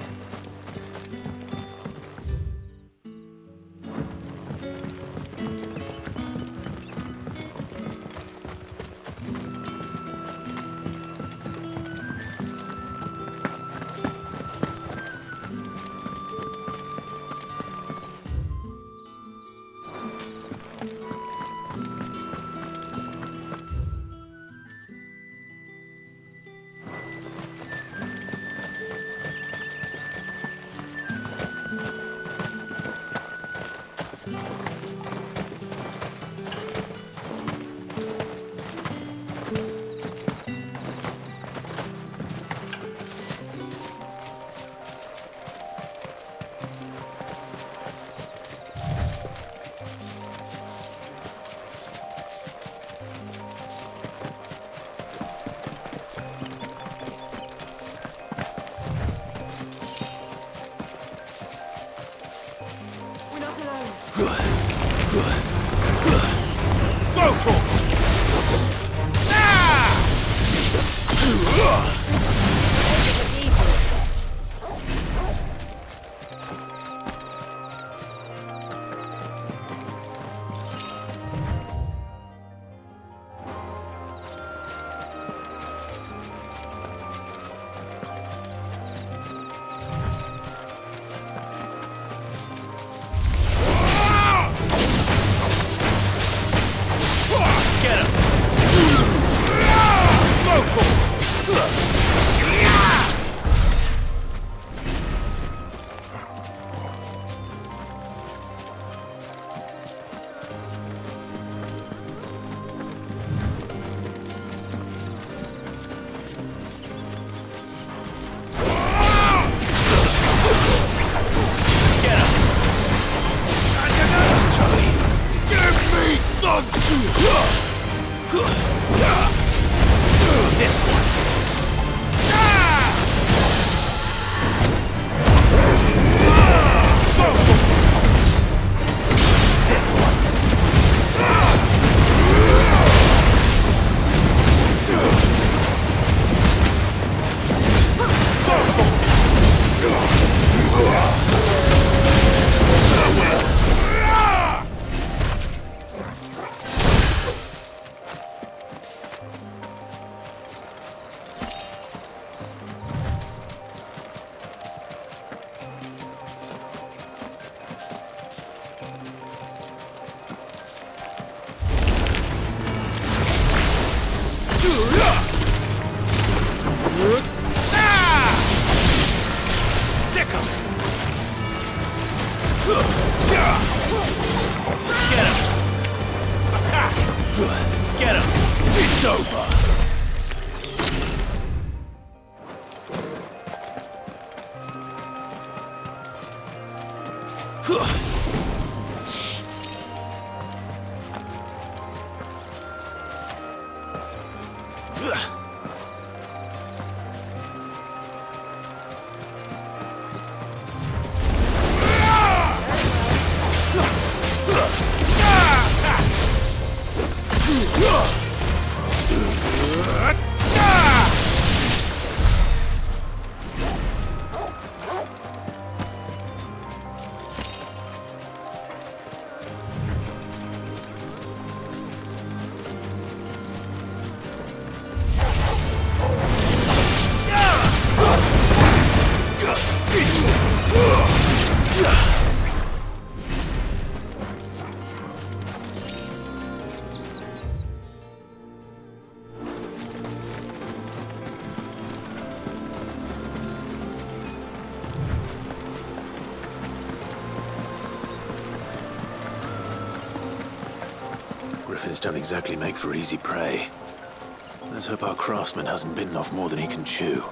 Griffins don't exactly make for easy prey. Let's hope our craftsman hasn't bitten off more than he can chew.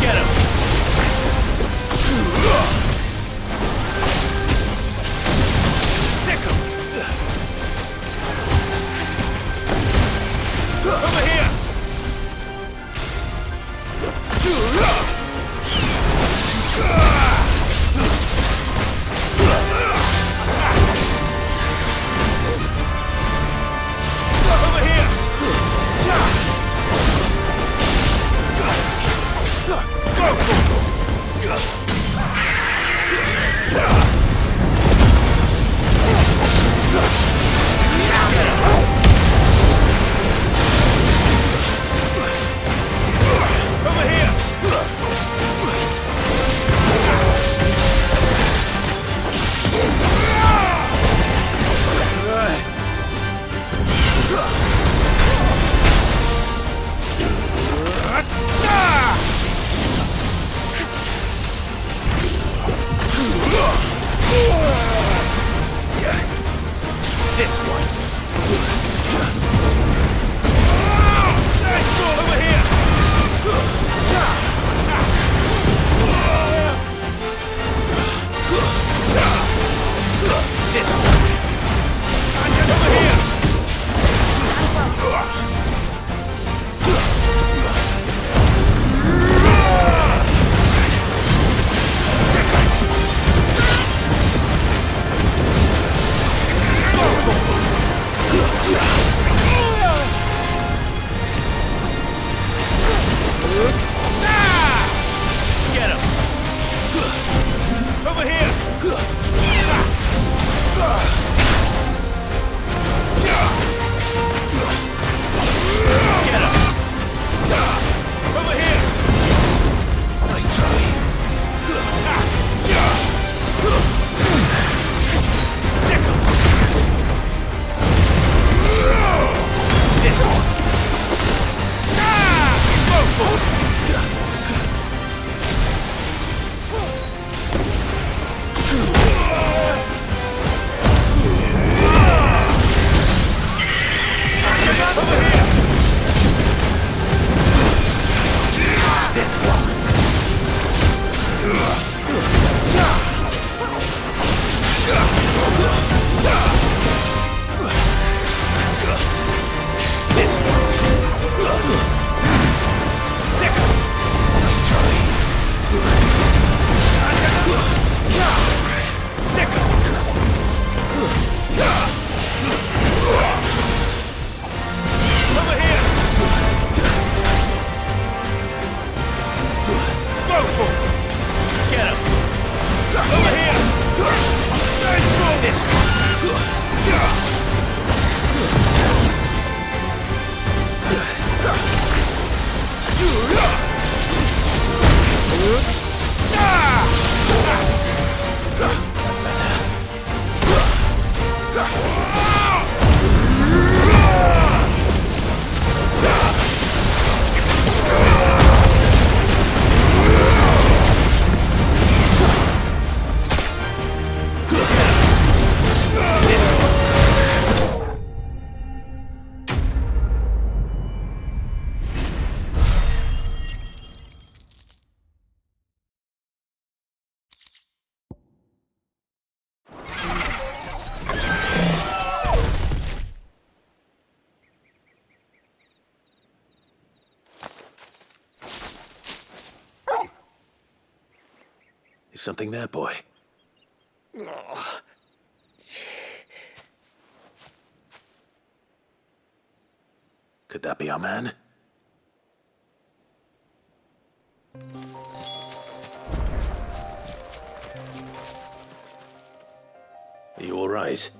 Get him! This one. Let's go over here. This one. And get over here. Get him! Over here! Get him! Over here! Nice try. This one. Go for it! Is something there, boy? Could that be our man? Are you all right?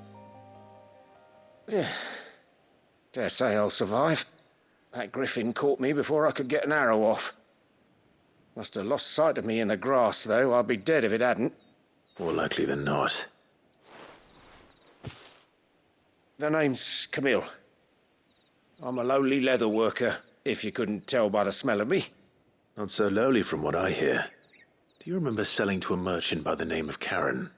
Dare say I'll survive. That griffin caught me before I could get an arrow off. Must have lost sight of me in the grass, though. I'd be dead if it hadn't. More likely than not. The name's Camille. I'm a lowly leather worker, if you couldn't tell by the smell of me. Not so lowly from what I hear. Do you remember selling to a merchant by the name of Karen?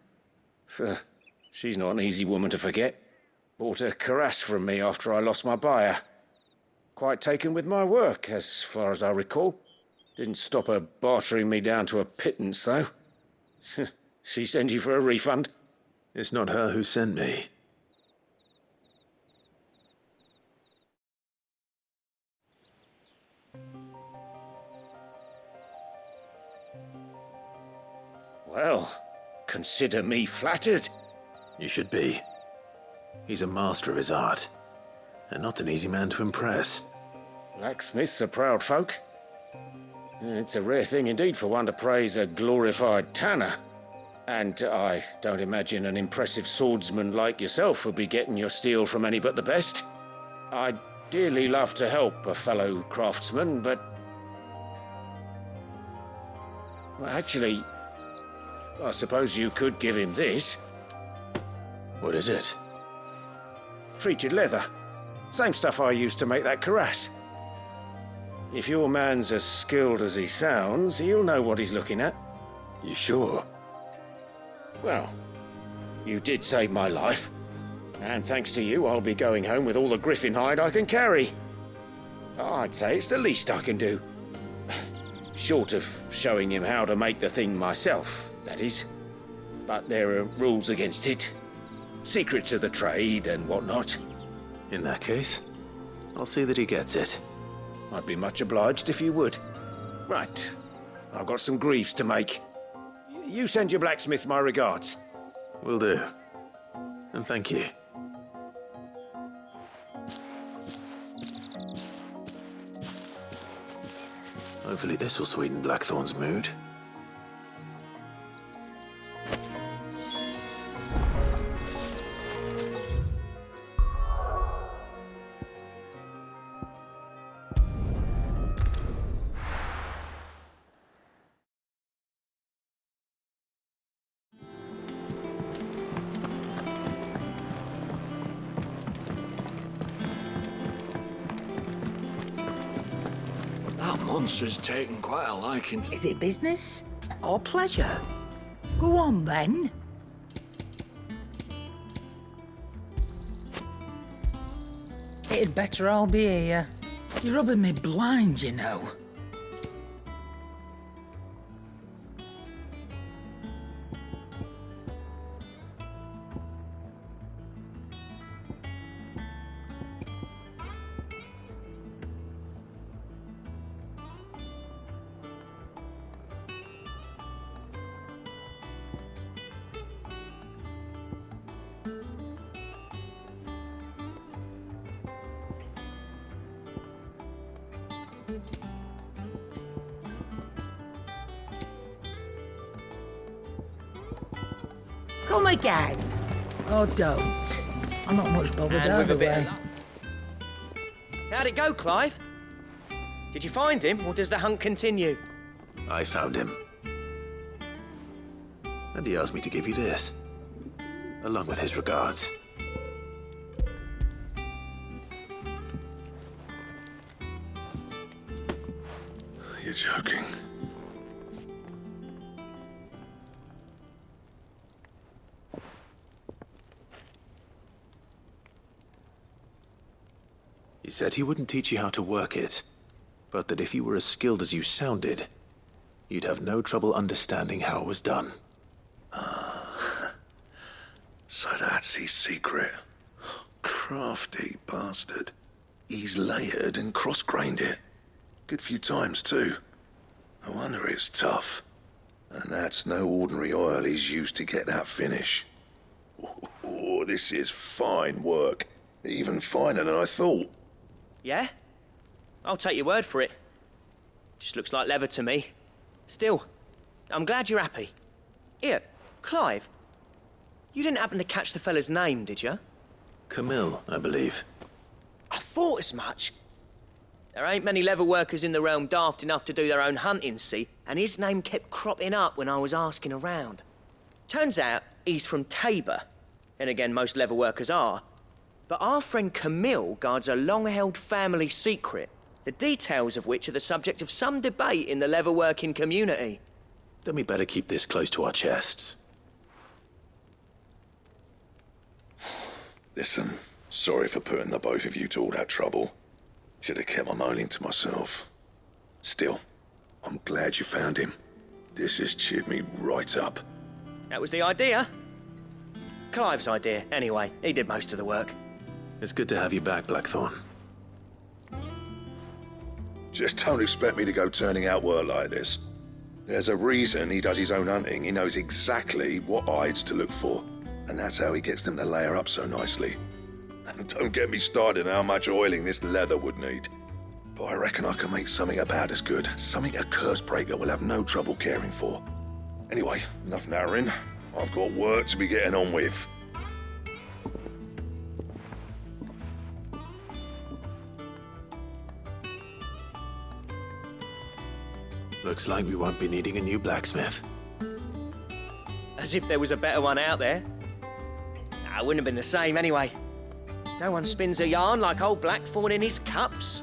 She's not an easy woman to forget. Bought a cuirass from me after I lost my buyer. Quite taken with my work, as far as I recall. Didn't stop her bartering me down to a pittance, though. She sent you for a refund? It's not her who sent me. Well, consider me flattered. You should be. He's a master of his art, and not an easy man to impress. Blacksmiths are proud folk. It's a rare thing indeed for one to praise a glorified tanner. And I don't imagine an impressive swordsman like yourself would be getting your steel from any but the best. I'd dearly love to help a fellow craftsman, but... well, actually, I suppose you could give him this. What is it? Treated leather. Same stuff I used to make that cuirass. If your man's as skilled as he sounds, he'll know what he's looking at. You sure? Well, you did save my life. And thanks to you, I'll be going home with all the griffin hide I can carry. I'd say it's the least I can do. Short of showing him how to make the thing myself, that is. But there are rules against it. Secrets of the trade and whatnot. In that case, I'll see that he gets it. I'd be much obliged if you would. Right. I've got some greaves to make. You send your blacksmith my regards. Will do. And thank you. Hopefully this will sweeten Blackthorn's mood. Monster's taken quite a liking to... Is it business or pleasure? Go on, then. It'd better all be here. You're rubbing me blind, you know. Come again. Oh, don't. I'm not much bothered either way. How'd it go, Clive? Did you find him, or does the hunt continue? I found him. And he asked me to give you this, along with his regards. You're joking. He said he wouldn't teach you how to work it, but that if you were as skilled as you sounded, you'd have no trouble understanding how it was done. So that's his secret. Crafty bastard. He's layered and cross-grained it. Good few times, too. No wonder it's tough. And that's no ordinary oil he's used to get that finish. Oh, this is fine work. Even finer than I thought. Yeah? I'll take your word for it. Just looks like leather to me. Still, I'm glad you're happy. Here, Clive, you didn't happen to catch the fella's name, did you? Camille, I believe. I thought as much. There ain't many leather workers in the realm daft enough to do their own hunting, see? And his name kept cropping up when I was asking around. Turns out he's from Tabor. And again, most leather workers are. But our friend Camille guards a long-held family secret, the details of which are the subject of some debate in the leather-working community. Then we better keep this close to our chests. Listen, sorry for putting the both of you to all that trouble. Should have kept my moaning to myself. Still, I'm glad you found him. This has cheered me right up. That was the idea. Clive's idea, anyway. He did most of the work. It's good to have you back, Blackthorn. Just don't expect me to go turning out work like this. There's a reason he does his own hunting. He knows exactly what hides to look for. And that's how he gets them to layer up so nicely. And don't get me started on how much oiling this leather would need. But I reckon I can make something about as good. Something a Cursebreaker will have no trouble caring for. Anyway, enough narrowing. I've got work to be getting on with. Looks like we won't be needing a new blacksmith. As if there was a better one out there. Nah, it wouldn't have been the same anyway. No one spins a yarn like old Blackthorn in his cups.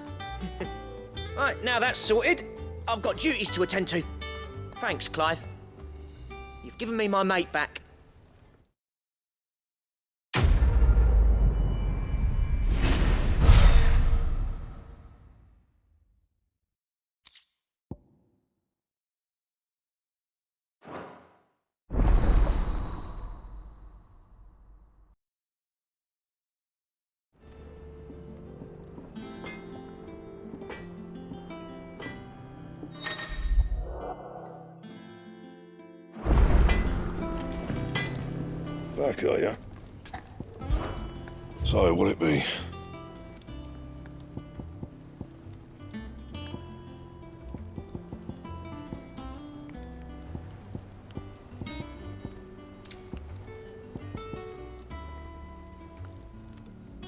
Right, now that's sorted, I've got duties to attend to. Thanks, Clive. You've given me my mate back. Back, are you? So, will it be?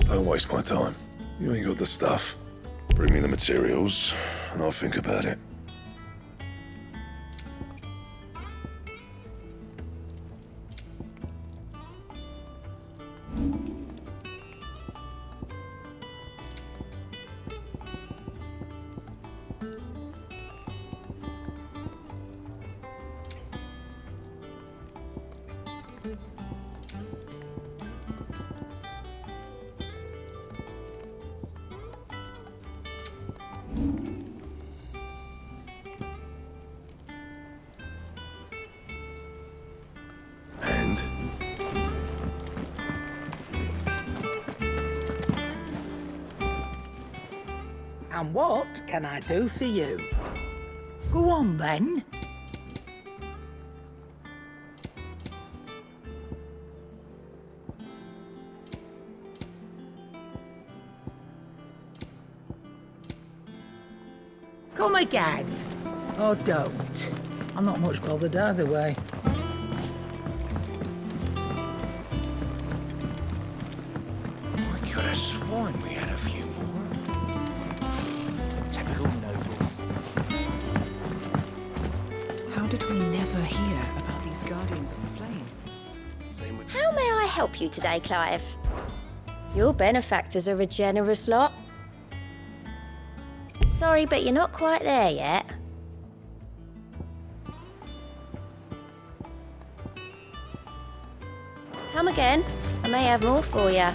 Don't waste my time. You ain't got the stuff. Bring me the materials, and I'll think about it. And what can I do for you? Go on, then. Come again. Or don't. I'm not much bothered either way. I could have sworn we had a few more. Typical nobles. How did we never hear about these Guardians of the Flame? How may I help you today, Clive? Your benefactors are a generous lot. Sorry, but you're not quite there yet. Come again. I may have more for you.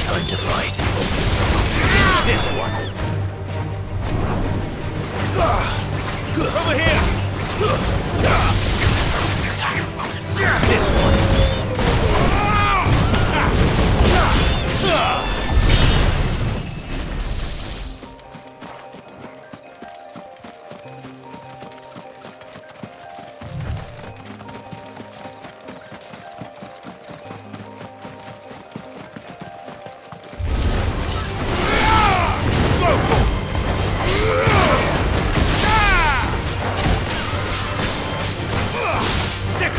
Time to fight. This one. Over here. This one. Sick.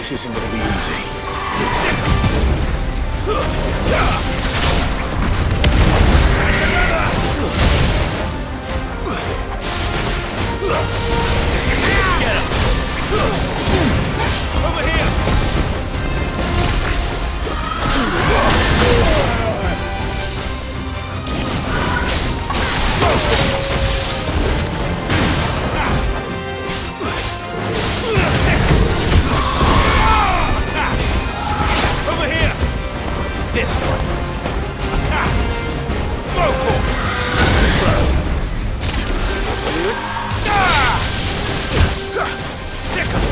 This isn't gonna be easy. Get him! Over here! Over here! This one! Attack! Rotor! Throw! Stick 'em!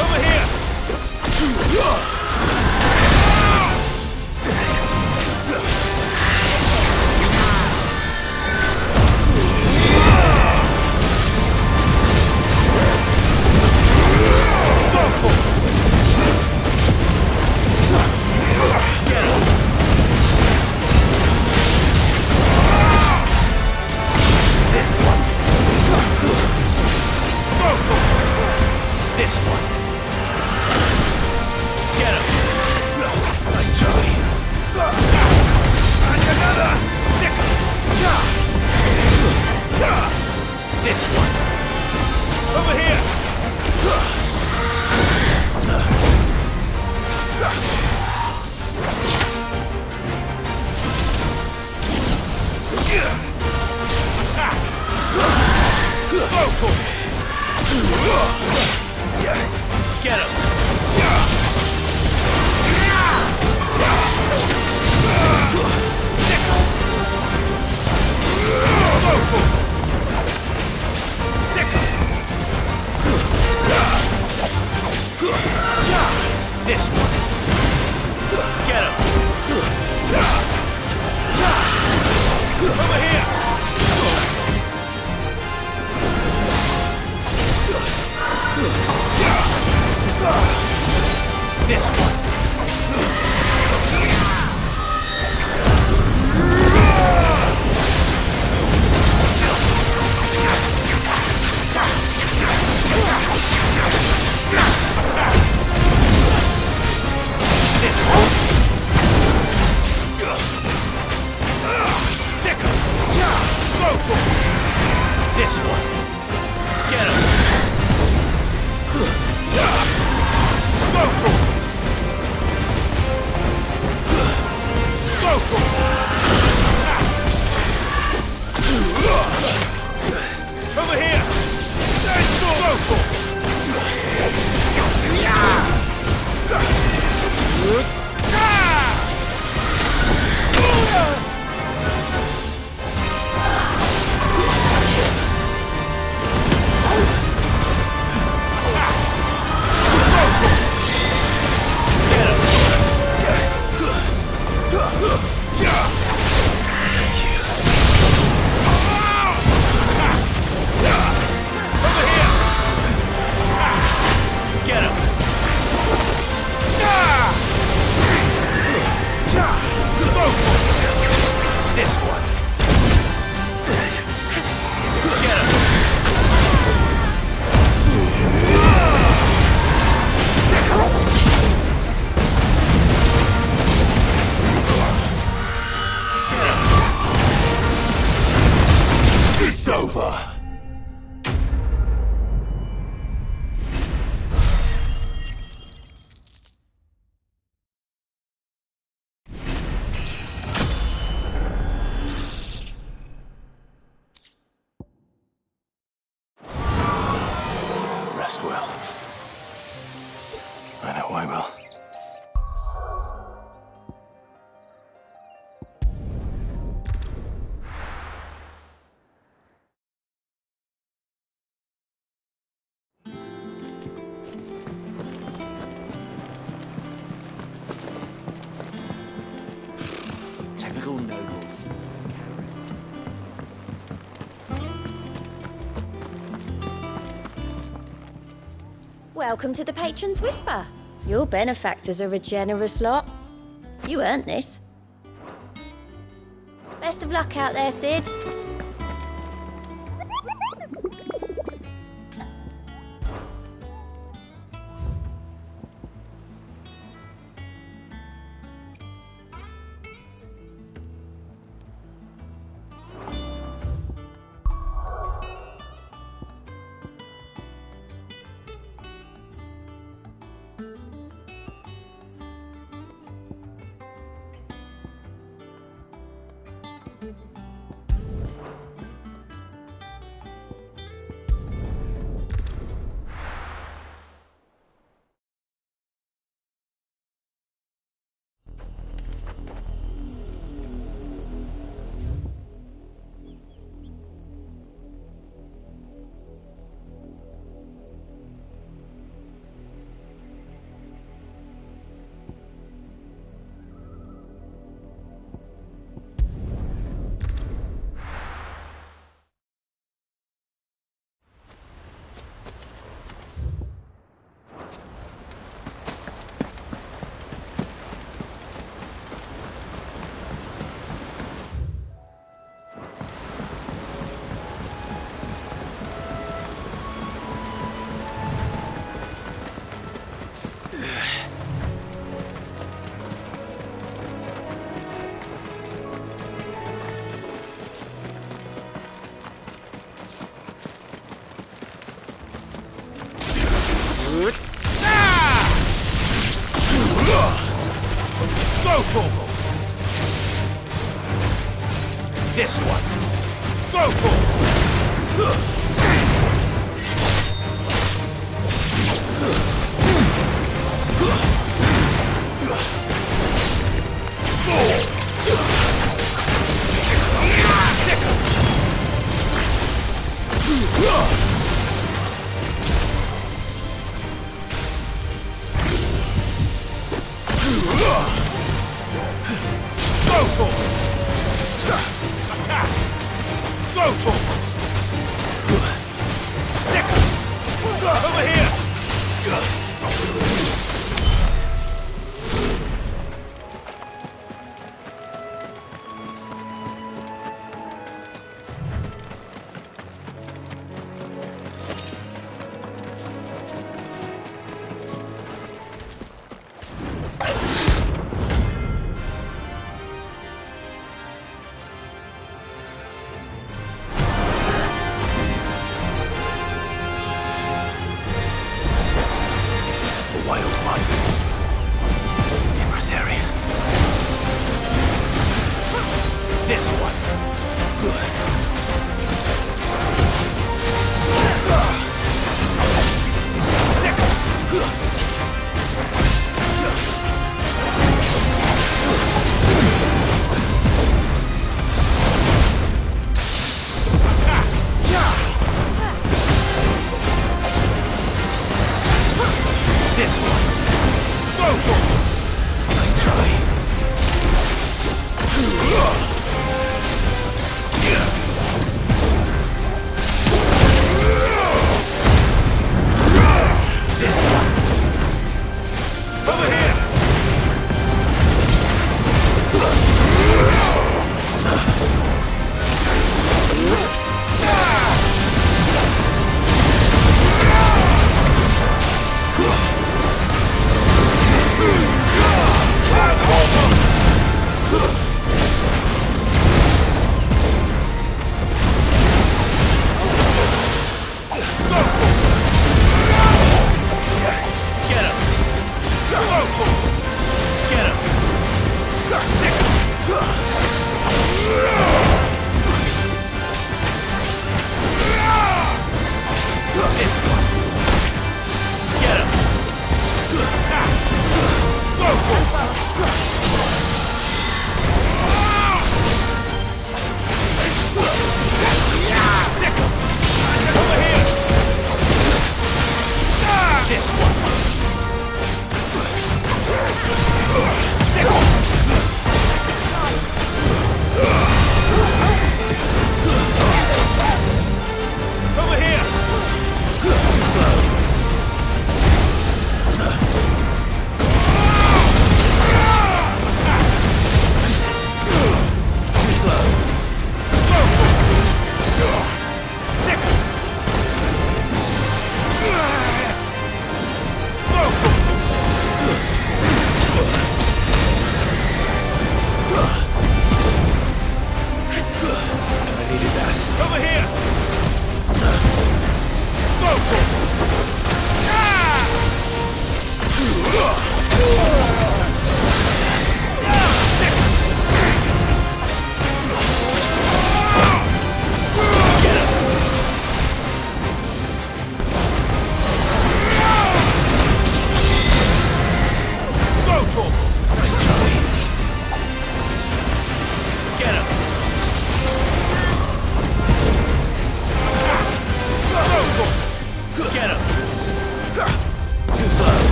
Over here! Get him! This one! This one! Get him! Nice try. And another! Stick him! This one! Over here! Get him! This one! Get him! Over here! This one! This one! Sick 'em! Rotor! This one! Get him! Rotor! Rotor! Over here! Rotor! Get him! This one! Get him! It's over. Rest well. I know I will. Typical nobles. Welcome to the Patron's Whisper. Your benefactors are a generous lot. You earned this. Best of luck out there, Sid. This one. Go for it.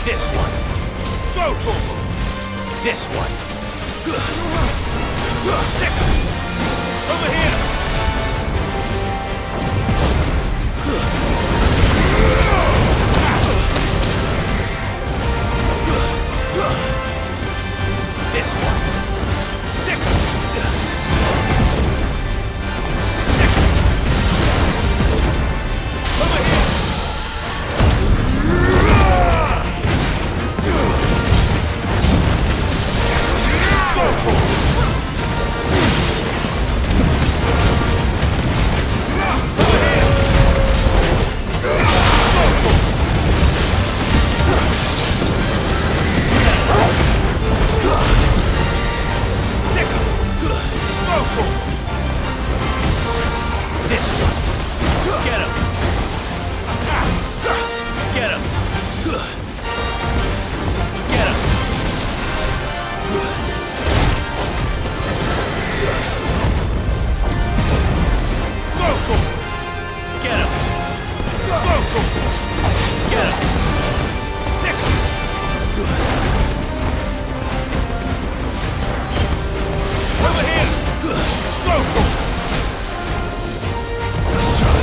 This one. Go to him. This one. Over here. This one. Over here. Get him! Get him! Get him! Get him! Get him! Sick! Over here! Let's try.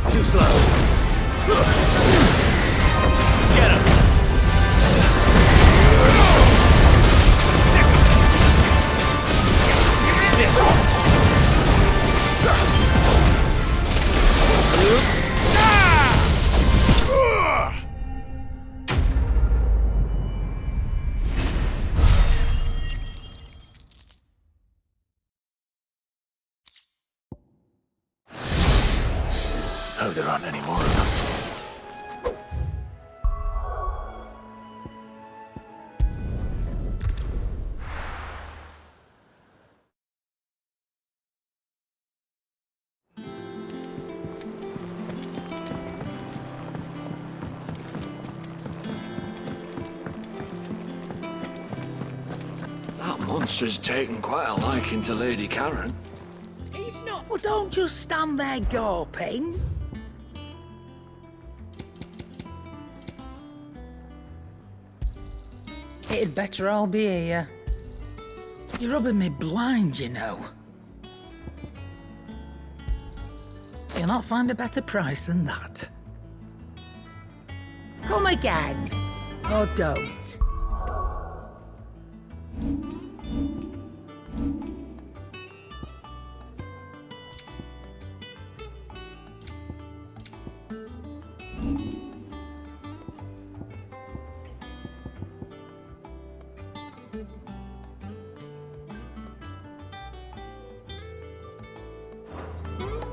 Too slow. Get him. This one. Hope there aren't any more of them. That monster's taken quite a liking to Lady Karen. He's not. Well, don't just stand there gawping. It'd better all be here. You're rubbing me blind, you know. You'll not find a better price than that. Come again, or don't.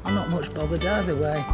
I'm not much bothered either way.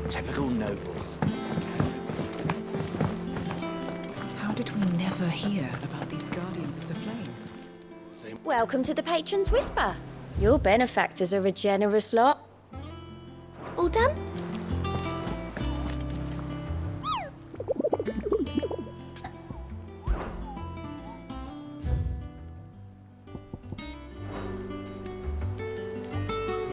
Typical nobles. How did we never hear about these Guardians of the Flame? Welcome to the Patron's Whisper. Your benefactors are a generous lot. All done?